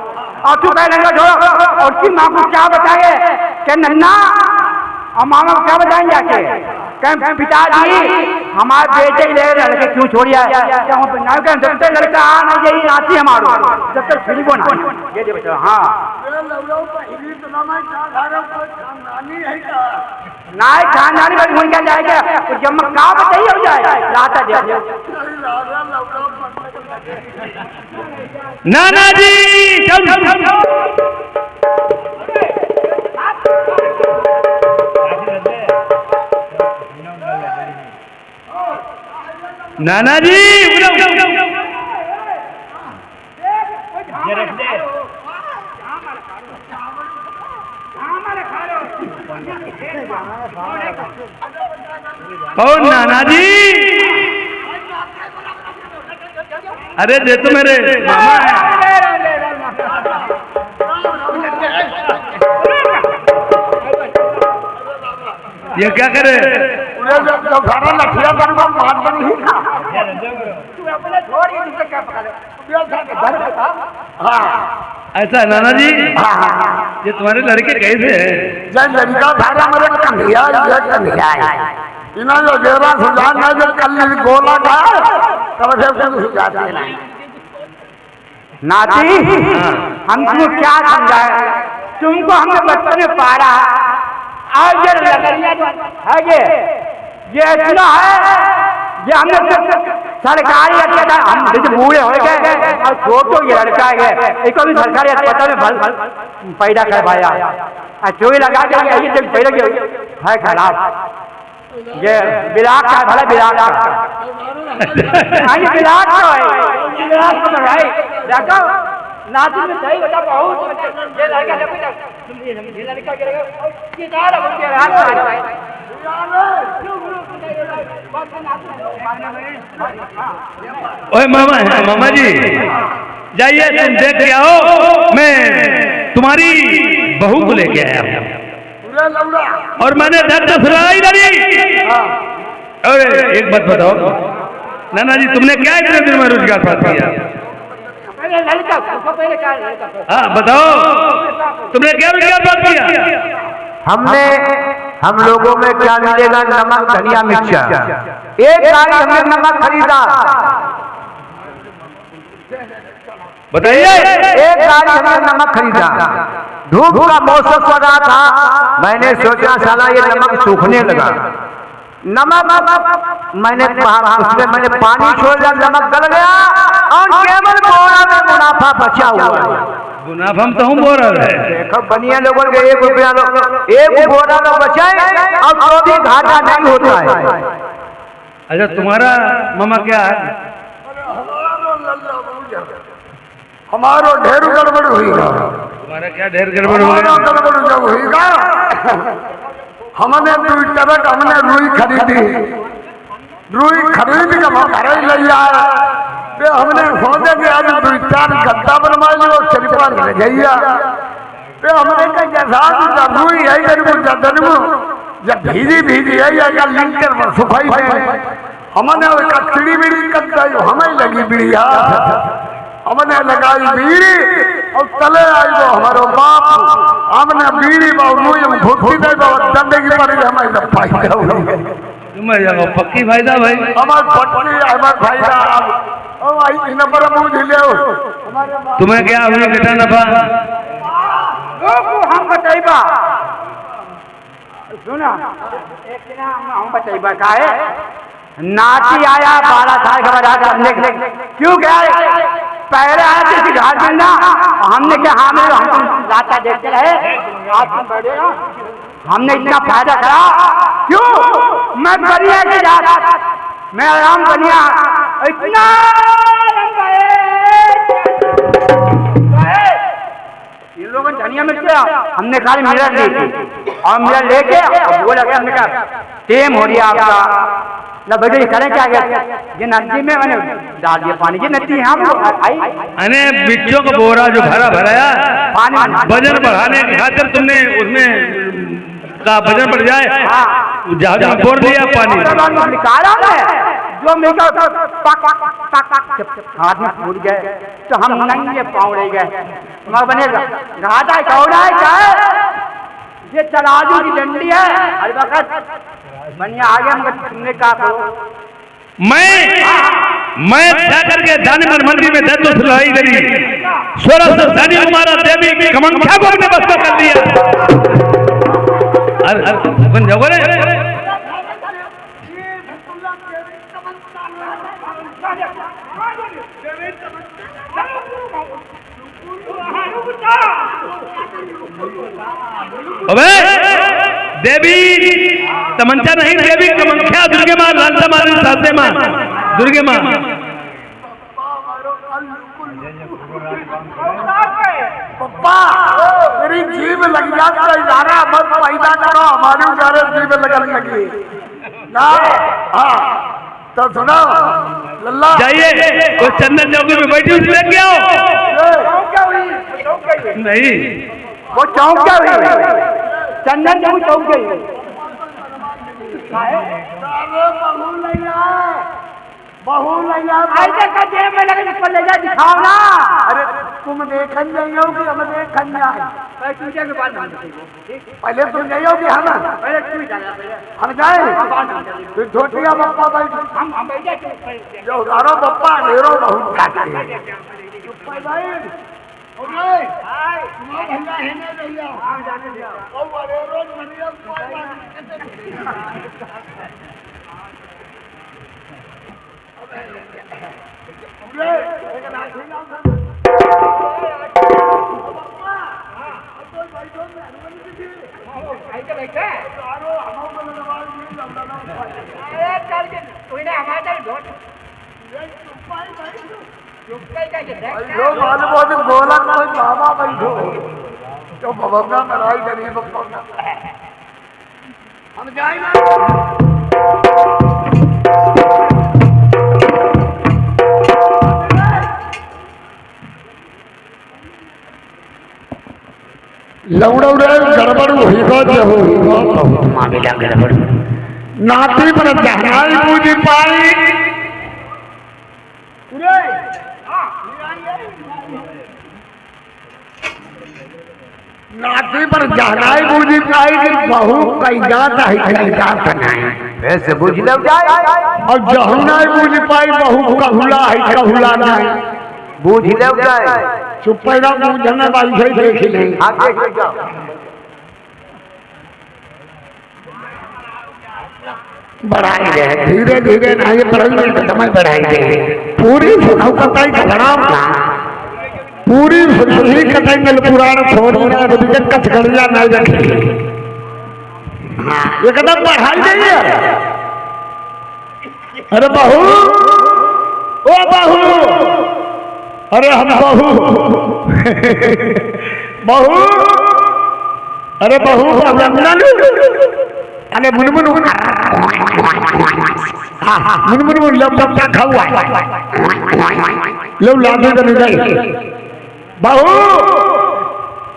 और तू कह लंगर छोड़ो। और उसकी माँ को क्या बताए कि नन्ना और मामा को क्या बताएंगे जाके कहीं पिताजी हमारे बेटे ले लड़के क्यों छोड़िया जब तक लड़का आ ना यही नाती हमारो जब तक फिर को ना ये बता। हाँ ना खानदानी बस उनका जाएगा तो जब मैं कहा बताइए हो जाए लाता दे नाना जी चल नाना जी कौन नाना जी? अरे दे तो मेरे मामा ये क्या करे लठिया करूंगा बात बनी ऐसा नाना जी ये तुम्हारे लड़के कैसे हैं? जब लड़का धारा मेरे कन्हैया ये कन्हैया है इन्हें जो जेरा सुजान है जो कल गोला का तब से सुजाते नहीं। नाती हम तुमको क्या समझाए, तुमको हमने बचपन में पाला आज ये लगरिया है ये इतना है ये हमने सरकारी अस्पताल हम बूढ़े हो गए और छोटो ये लड़का है एक भी सरकारी अस्पताल में पैदा करवाया चोरी लगा के यही पैदा है खराब ये विराट का भला विराट का विराट का है विराट का भाई देखो नाती में सही बता बहुत ये लड़का ये लड़का ये सारा उनके रात है ओए मामा मामा जी जाइए तुम देख के आओ मैं तुम्हारी बहू को लेके आया हूँ और मैंने धर सुनाई नहीं। अरे एक बात बताओ नाना जी तुमने क्या इतने दिन में रोजगार प्राप्त किया? हाँ बताओ तुमने क्या रोजगार प्राप्त किया? हमने हम लोगों में क्या मिलेगा नमक धनिया मिर्चा एक गाड़ी हमने नमक खरीदा बताइए। एक गाड़ी हमने नमक खरीदा धूप का मौसम पड़ रहा था मैंने सोचा साला ये नमक सूखने लगा नमक मैंने उसमें मैंने पानी छोड़ दिया नमक गल गया और केवल बोरा में मुनाफा बचा हुआ है। मुनाफा तो हम बोल रहे हैं देखो बनिया लोगों के 1 रुपया एक बोरा लोग बचाए और तो भी घाटा नहीं होता है। अच्छा तुम्हारा मामा क्या है? हमारो ढेर गड़बड़ हुई तुम्हारा क्या ढेर गड़बड़ हो गया? गड़बड़ जब हुईगा हमने हमने रुई खरीदी रुई खरीद के हम घर ही ले आए तो हमने सोचे कि आज 2-4 गद्दा बनवाई लो चरिपा ले जाइए तो हमने कहा जैसा रुई है जब भीजी भीजी है या लिंकर में सुखाई है हमने चिड़ी बीड़ी कद हमें लगी बीड़िया हमने लगाई बीड़ी और तले आई वो हमारो बाप हमने बीड़ी रुई भूखी दे दंडे की पड़ी हमारी पाई मैं जाओ पक्की फायदा भाई हमार पटनी हमार भाई साहब ओ भाई इन नंबर मुंह ढिले हो तुम्हें क्या हुई बेटा नफा हम बताइबा सुना एक दिन हम बताइबा का है नाती आया 12 साल का बड़ा करने क्यों गया पहले आया थे घाट में ना हमने क्या हाँ में हम लाता देखते रहे आप बड़े हमने इतना फायदा करा क्यों मैं बढ़िया की रात मैं आराम बढ़िया इतना ये लोग धनिया में क्या हमने खाली मिरर लेके और मिरर लेके बोला गया हमने कहा टेम हो रही है आपका ना बगैर करें क्या गया ये नदी में मैंने डाल दिया पानी की नदी यहाँ आई अरे बिच्चों का बोरा जो भरा भराया पानी वजन बढ़ाने की खातिर तुमने उसमें का वजन बढ़ जाए जहाज में बोर दिया पानी निकाला है जो मेरा हाथ में फूट गए तो हम नंगे पाँव रह गए मगर बनेगा घाटा कौड़ा है क्या है ये तराजू की डंडी है हर वक्त बनिया आ गया मगर तुमने कहा करो मैं जाकर के दानी मंडी में दर्द सुनाई करी 1600 दानी हमारा देवी की कमंखा को अपने बस में कर लिया अरे बन जाओ रे अबे देवी तमंचा नहीं देवी कमंख्या दुर्गे मां लालता मां सासे मां दुर्गे मां पप्पा मेरी जीव लग जाता है इशारा मत पैदा करो हमारी सारे जीव लगन लगी ना हाँ तो सुनो लल्ला जाइए वो चंदन चौकी में बैठी उसे लेके आओ नहीं वो चौंक क्या हुई चंदन चौक चौक गई बहू लैया ऐसे का जेब में लगे इसको ले जा दिखाओ ना अरे तुम देखन नहीं हो कि हम देखन जाए पहले तुम नहीं हो कि हम हम जाए फिर धोतिया पप्पा बैठ हम बैठे जो उधारो पप्पा ढेरो बहुत खाते हैं बोला कोई बाबा बैठो जो भवना लड़ाई करी हम जाए ना लौड़ौड़े गड़बड़ हुई मामिला गड़बड़ नाती पर जहनाई पूजी पाई नाती पर जहनाई पूजी पाई कि बहू कई जात है कई जात बनाए वैसे बुझ लग जाए और जहनाई पूजी पाई बहू कहुला है कहुला नहीं बुझ लग जाए चुप पैदा बूझने वाली से देख ले आगे जाओ बढ़ाई रहे धीरे धीरे नहीं बढ़ाई समय बढ़ाई रहे पूरी कताई खड़ाव ना पूरी सुधी कताई पुराण छोड़ कचगड़िया नहीं रखी एकदम बढ़ाई नहीं है अरे बहू ओ बहू अरे हम बहू बहू अरे बहू अरे मुनमुन मुनमुन लब लब का खावा लब लादे कर गई बहू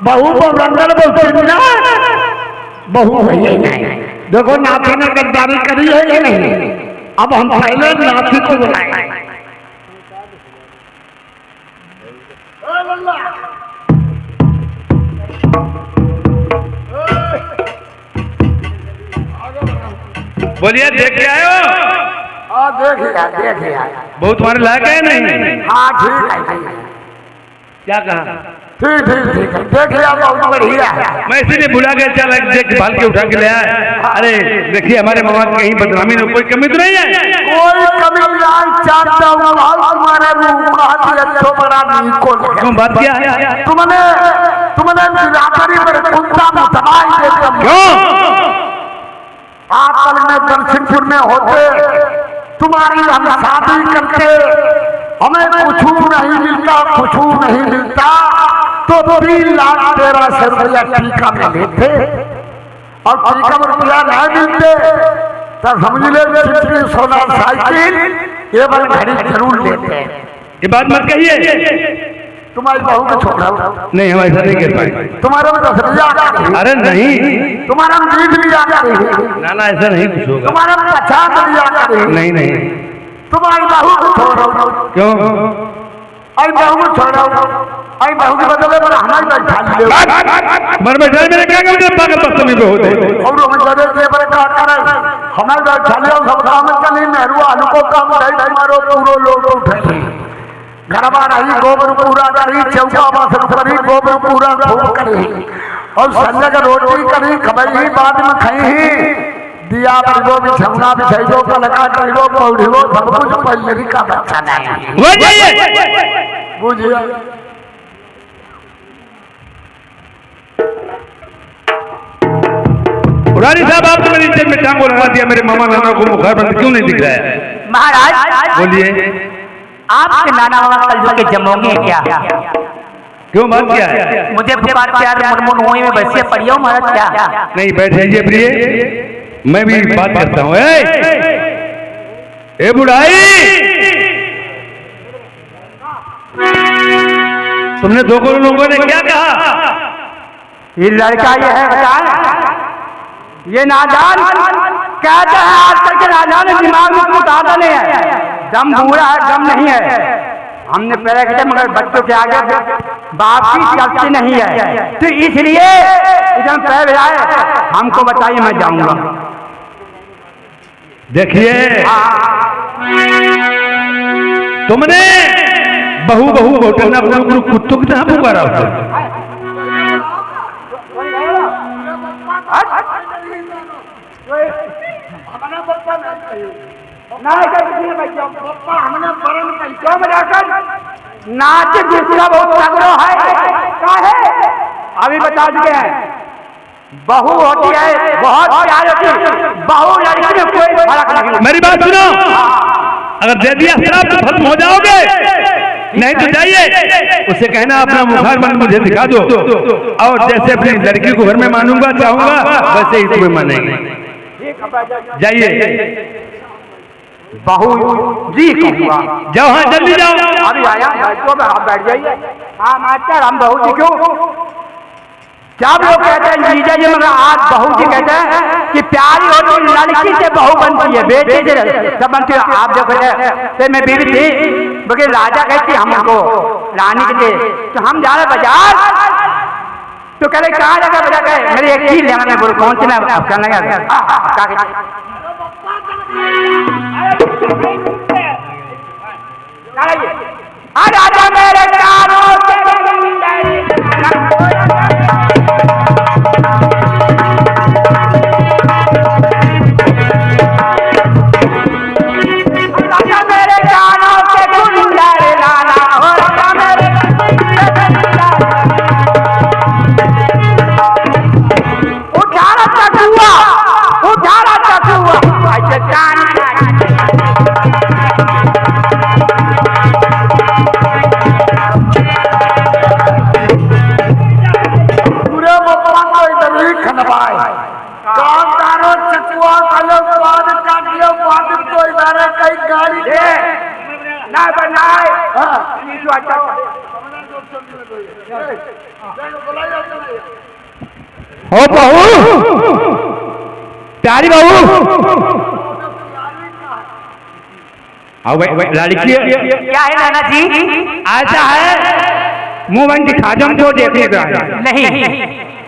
बहू को रंगल बोलते ना बहू भैया देखो नाती ने गद्दारी करी है या नहीं अब हम पहले नाती को बुलाए बोलिए देख के आए हो? हाँ देखिए बहुत तुम्हारे लायक है नहीं? हाँ ठीक है क्या कहा? ठीक है देखिए आप बहुत बढ़िया है। मैं इसीलिए बुला के चल देख भाल के उठा के ले आया। अरे देखिए हमारे मामा की कहीं बदनामी में कोई कमी तो नहीं है? कोई कमी नहीं चाहता हूँ तुम्हारे मुंह का अच्छो बड़ा नहीं को क्यों बात क्या है? तुमने बिरादरी पर कुत्ता में दबाई देते क्यों? आकल में दर्शनपुर में होते तुम्हारी हम शादी करके हमें कुछ नहीं मिलता तो 3 लाख 13 रुपया टीका में लेते और टीका में रुपया नहीं मिलते तो समझ ले सोना साइकिल केवल घड़ी जरूर लेते हैं। ये बात मत कहिए। तुम्हारी बहू को छोड़ा नहीं हम ऐसा नहीं कर पाए। तुम्हारे में 10 लिया अरे नहीं तुम्हारा में 20 लिया ना ना ऐसा नहीं कुछ होगा। तुम्हारा में 50 लिया नहीं तुम्हारी बहू को छोड़ो क्यों? आई बहू को छोड़ो आई बहू के बदले में हमारी बैठा लियो मर बैठा मेरे क्या करते पागल बदतमी पे होते और हम जरे के पर का करे हमारी बैठा लियो सब काम चली नेहरू आलू को काम नहीं मारो पूरो लोग उठे घरवा रही गोबर पूरा करी चौका बासन करी गोबर पूरा धूप करी और संजय का रोटी करी खबई बाद में खाई दिया बिगो बिछौना बिछाइयो कलका करियो पौड़ियो सब कुछ पहले का बच्चा नहीं हो जाइए। बुझिए पुरानी साहब आपने मेरी इज्जत में टांगो लगा दिया। मेरे मामा नाना को मुखार बंद क्यों नहीं दिख रहा है? महाराज बोलिए आपके नाना मामा कल जो के जमोगे क्या? क्यों बात क्या है? मुझे पुकार प्यार मुनमुन हुई में बसिए पढ़ियो महाराज क्या? नहीं बैठ जाइए प्रिय मैं भी बात करता हूँ। ए बुढ़ाई तुमने 2 लोगों ने क्या कहा? ये लड़का ये है बताए ये नादान कहते हैं आजकल के नादान दिमाग में कुछ आता नहीं है। दम बूढ़ा है दम नहीं है। हमने पहले कहते मगर बच्चों के आगे बाप की गलती नहीं है तो इसलिए एकदम पैर भिड़ाए हमको बताइए मैं जाऊंगा। देखिए तुमने बहू घोटना गुरु कुत्तों की तरह पुकारा होता। नाच दूसरा बहुत तगड़ो है अभी बता चुके हैं। बहू होती है बहुत प्यार होती है बहू लड़की में कोई फर्क नहीं। मेरी बात सुनो अगर दे दिया शराब तो खत्म हो जाओगे नहीं तो जाइए उसे कहना अपना मुखार बंद मुझे दिखा दो और जैसे अपनी लड़की को घर में मानूंगा चाहूंगा वैसे ही तुम्हें मानेंगे। जाइए बहू जी कहूँगा जाओ। हाँ जल्दी जाओ। अभी आया बैठो आप बैठ जाइए। हाँ मास्टर हम बहू जी क्यों क्या लोग कहते हैं जीजा जी मगर आज बहू जी कहते हैं कि प्यारी होती लड़की से बहू बनती है बेटे से सब बनती है। आप देखो मैं बीवी थी बल्कि राजा कहती हमको रानी के लिए तो हम जा रहे बाजार तो कह रहे कहाँ जाकर बाजार कहे मेरी एक चीज लेना मैं बोल कौन सी मैं कहने लगा राजा मेरे कानों ओ बहू प्यारी बहू लड़की क्या है नाना जी? ऐसा है मुंह बंद दिखा दो जो देखने नहीं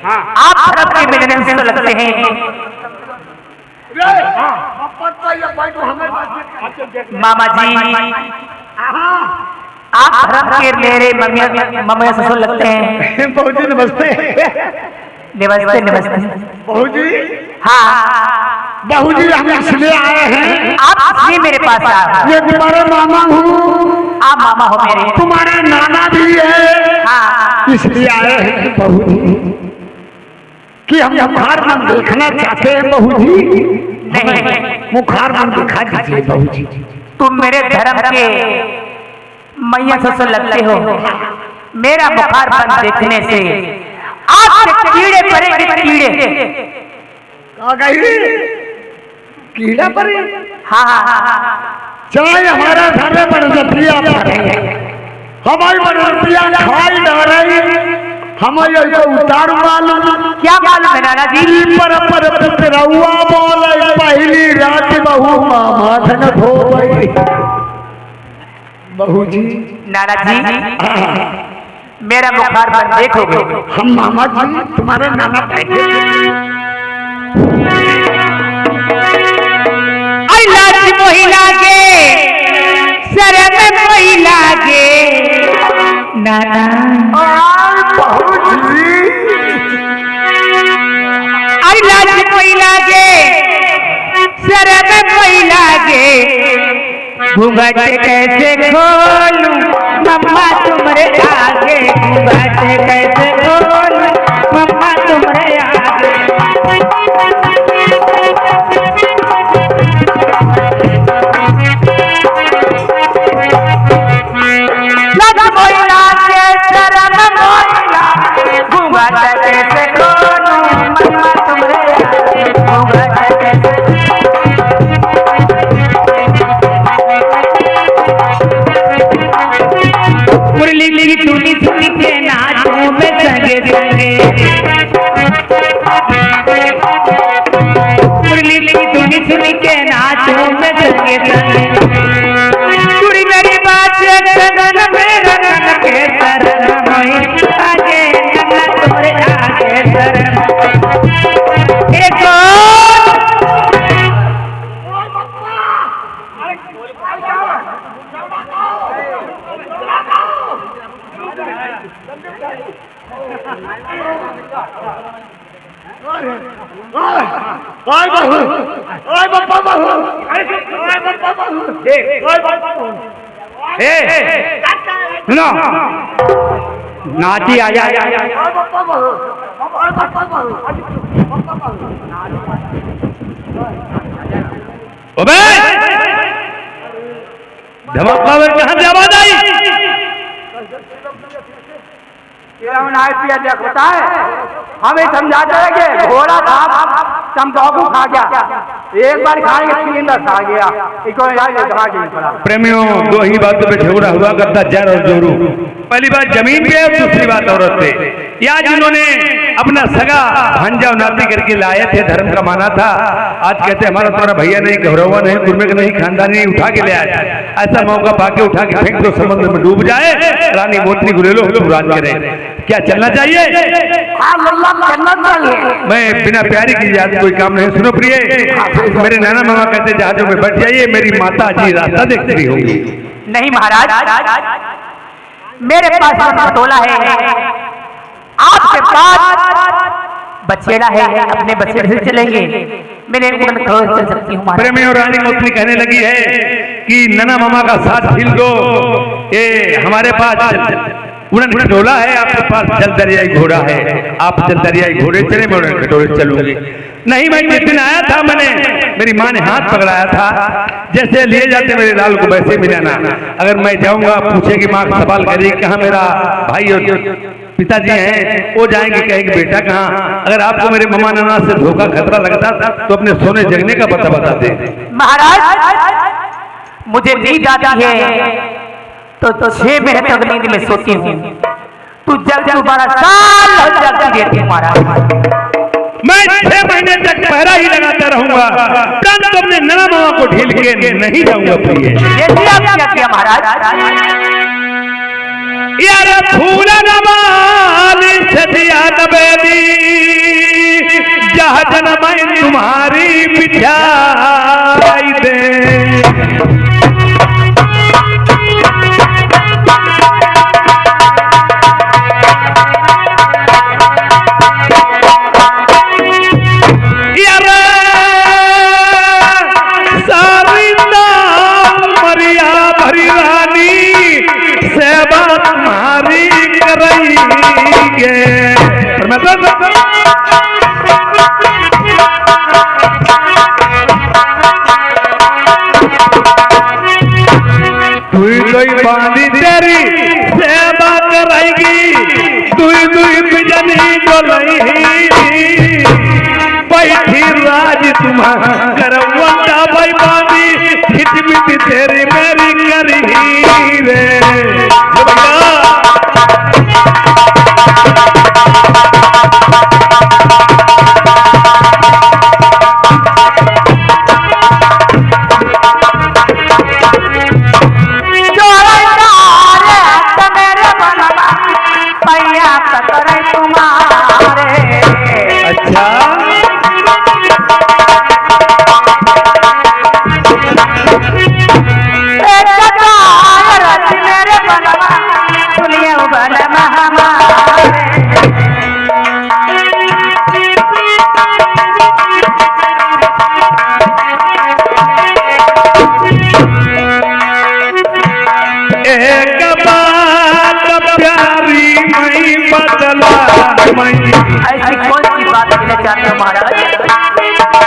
आप तरफ के मिलने से लगते हैं मामा जी आप धर्म के मेरे मम्मी ससुर लगते हैं। बहू जी नमस्ते। नमस्ते नमस्ते। बहू जी, हाँ बहू जी हम इसलिए आए हैं, आप इसलिए मेरे पास आए। ये तुम्हारे मामा हूँ, आप मामा हो मेरे। तुम्हारे नाना भी है, हाँ इसलिए आए हैं बहू जी कि हम मुखार मन देखना चाहते हैं। बहू जी नहीं, मुखार मन दिखा दीजिए बहू जी। तुम मेरे धर्म के मैया ससुर लगते हो। मेरा बुखार बंद देखने से आपके कीड़े पड़ेंगे, कीड़े। आ गई कीड़ा पर हाँ हाँ हाँ। चाहे हमारा घर में बड़तिया हमारी बड़तिया खाई ना रही, हमारे तो उतार मालूम क्या मालूम है नाना जी? पर रउआ बोले पहली रात बहू मामा धन हो गई। बहू जी, नाना जी मेरा बुखार बंद देखोगे? हम मामा जी तुम्हारे नाना बैठे लाज महिला के सर में महिला के नाना। बहू जी, अरे लाज महिला के सर में महिला के घूंघट कैसे खोलूं मम्मा तुम्हारे आगे, घूंघट कैसे खोलूं मम्मा तुम्हारे आगे। लाज महिला के सर में महिला घूंघट कैसे खोलूं मम्मा तुम्हारे आगे, घूंघट कैसे। मुरली की टूटी सुनी के नाचों में संगे संगे, मुरली की टूटी सुनी के नाचों में संगे संगे। पूरी मेरी बात गगन में रंग के शरण में आगे नन्ना तोरे आगे शरण एक ओए बहू, ओए बप्पा बहू, ओए बप्पा बहू, ओए बप्पा बहू। सुनो नाची आ जाए। ओए बप्पा बहू, ओए बप्पा बहू, बप्पा बहू। अबे धमाका में कहां से आवाज आई? देखता है हमें समझाते हैं कि घोड़ा था चमकाऊ खा गया, एक बार खाएंगे 3 बस खा गया, इसको दिमाग नहीं पड़ा। प्रेमियों, दो ही बातों पे झगड़ा हुआ करता, जर और जोरू। पहली बात जमीन पे और दूसरी बात औरत पे। या जिन्होंने अपना सगा भांजा और नाती करके लाए थे, धर्म का माना था, आज कहते हमारा तुम्हारा भैया नहीं, गौरवा नहीं, गुरमे का नहीं, खानदानी नहीं, उठा के ले आए। ऐसा मौका पाके उठा के फेंक दो, समुद्र में डूब जाए, रानी मोतनी को ले लो, राज करे। क्या चलना चाहिए? हाँ लल्ला करना चाहिए। मैं बिना प्यारी की याद कोई काम नहीं। सुनो प्रिय, मेरे नाना मामा कहते जहाजों में बैठ जाइए, मेरी माता जी रास्ता देखती रही होगी। नहीं महाराज, मेरे पास पटोला है, आपके पास बछेड़ा है, अपने बछेड़े से चलेंगे, मेरे चल सकती हूँ। प्रेमी और रानी मोतनी कहने लगी है कि नाना मामा का साथ झील दो, ये हमारे पास उड़न खटोला है, आपके पास जल दरियाई घोड़ा है, आप जल दरियाई घोड़े चले, मैं उड़न खटोले चलूंगी। नहीं, मैं जिस दिन आया था, मैंने मेरी माँ ने हाथ पकड़ाया था, जैसे लिए जाते मेरे लाल को वैसे मिलाना। अगर मैं जाऊंगा, पूछेगी माँ, सवाल करेगी कहाँ मेरा भाई और पिताजी हैं, वो जाएंगे कहेंगे बेटा कहाँ। अगर आपको मेरे मामा नाना से धोखा खतरा लगता तो अपने सोने जगने का पता बता दे। महाराज मुझे नींद आती है तो 6 महीने तक नींद में सोती हूँ, तू जग 12 साल जगती रहती महाराज। मैं 6 महीने तक पहरा ही लगाता रहूंगा, कल तो अपने नाना मामा को ढील के नहीं जाऊंगा प्रिय। क्या किया महाराज? यार फूल नमाल से दिया नबेदी जहाँ जन्म तुम्हारी बिछाई दे। बांधी तेरी सेवा कराएगी दुई दुई बिजनी डोलही बैठी राज तुम्हारा करवंटा भाई बांधी खिचमिच तेरी मेरी करी रे ऐसी कौन सी बात कहना चाहते हो महाराज?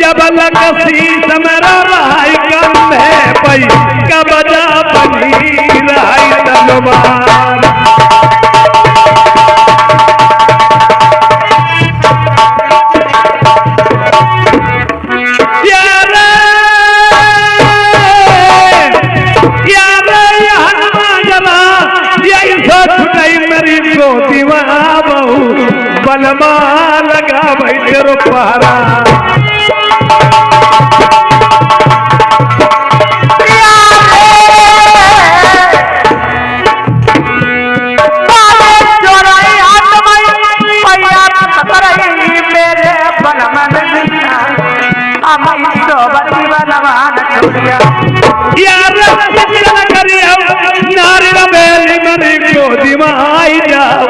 जब लकसी समरा रहाई कम है पई कब जा बनी रहाई तलवार बलमा लगा भाई तेरो पहरा आई जाओ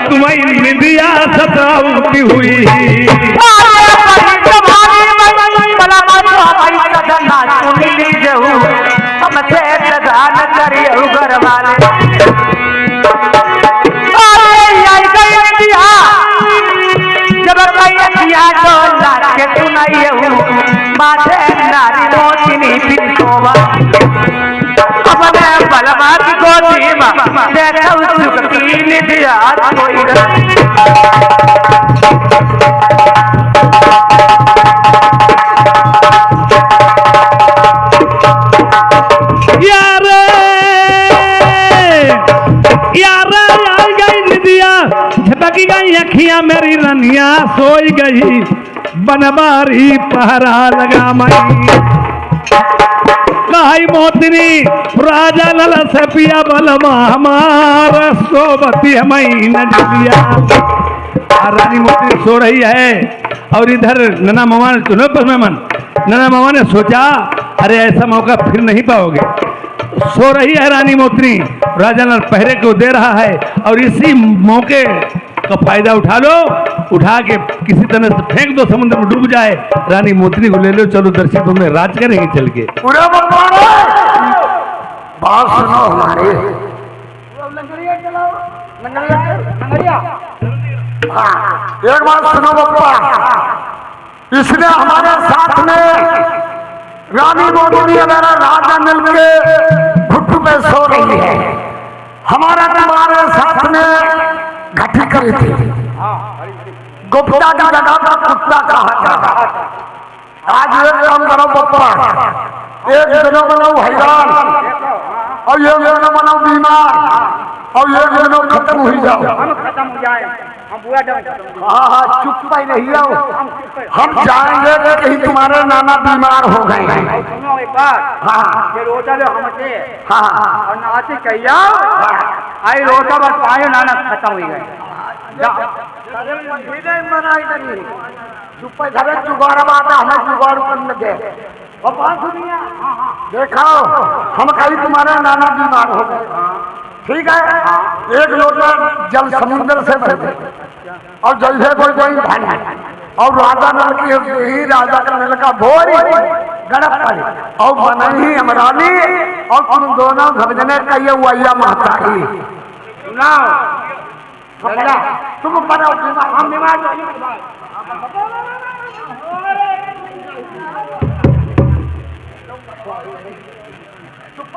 तुम्हारी निंदिया सताऊती हुई जब के सुनाई माथे नारी मोचिनी पिंतोबा अपने बलमा की गोदी में देखा सुख की निधिया कोई झपकी गई अखियां मेरी रनिया सोई गई बनबारी पहरा लगा मई कहाई मोतनी राजा लल से पिया बलमा हमारा सोबती मई नदिया। रानी मोतनी सो रही है और इधर नना मामा ने सुनो पसमन नना मामा ने सोचा अरे ऐसा मौका फिर नहीं पाओगे। सो रही है रानी मोतनी राजा नल पहरे को दे रहा है और इसी मौके का फायदा उठा लो उठा के किसी तरह से फेंक दो समुद्र में डूब जाए रानी मोतनी को ले लो चलो दर्शकों में राज करेंगे चल के पूरा बात सुनो हमारे एक बात सुनो बप्पा इसने हमारे साथ में रानी मोतनी मेरा राजा मिल के घुट्टू पे सो रही है हमारा तुम्हारे साथ में घटी करी थी गुप्ता की जगह का कुत्ता कहा जाता आज एक काम करो बप्पा एक दिनों में हैरान और ये दोनों बनो बीमार और ये दोनों खत्म हो जाओ। हम खत्म हो जाए, हम बुआ जाओ। हाँ चुप पाई नहीं आओ। हम जाएंगे कि कहीं तुम्हारे नाना बीमार हो गए हैं। सुनो एक बात, हाँ ये रोटा जो हमसे हाँ और नाचे कहिया आई रोटा बस पाए नाना खत्म हो गए। चुप घरे जुगाड़ बात है, हमें जुगाड़ करने लगे। और बात सुनिए, देखो हम कहीं तुम्हारे नाना बीमार हो गए, ठीक है, एक लोटा जल समुद्र से भर दे और जैसे कोई भाई और राजा नल की ही राजा का नल का भोरी गड़प पड़ी और बनाई अमरानी और तुम दोनों घबजने का ये वैया माता ही सुनाओ तुम बनाओ हम बीमार चुप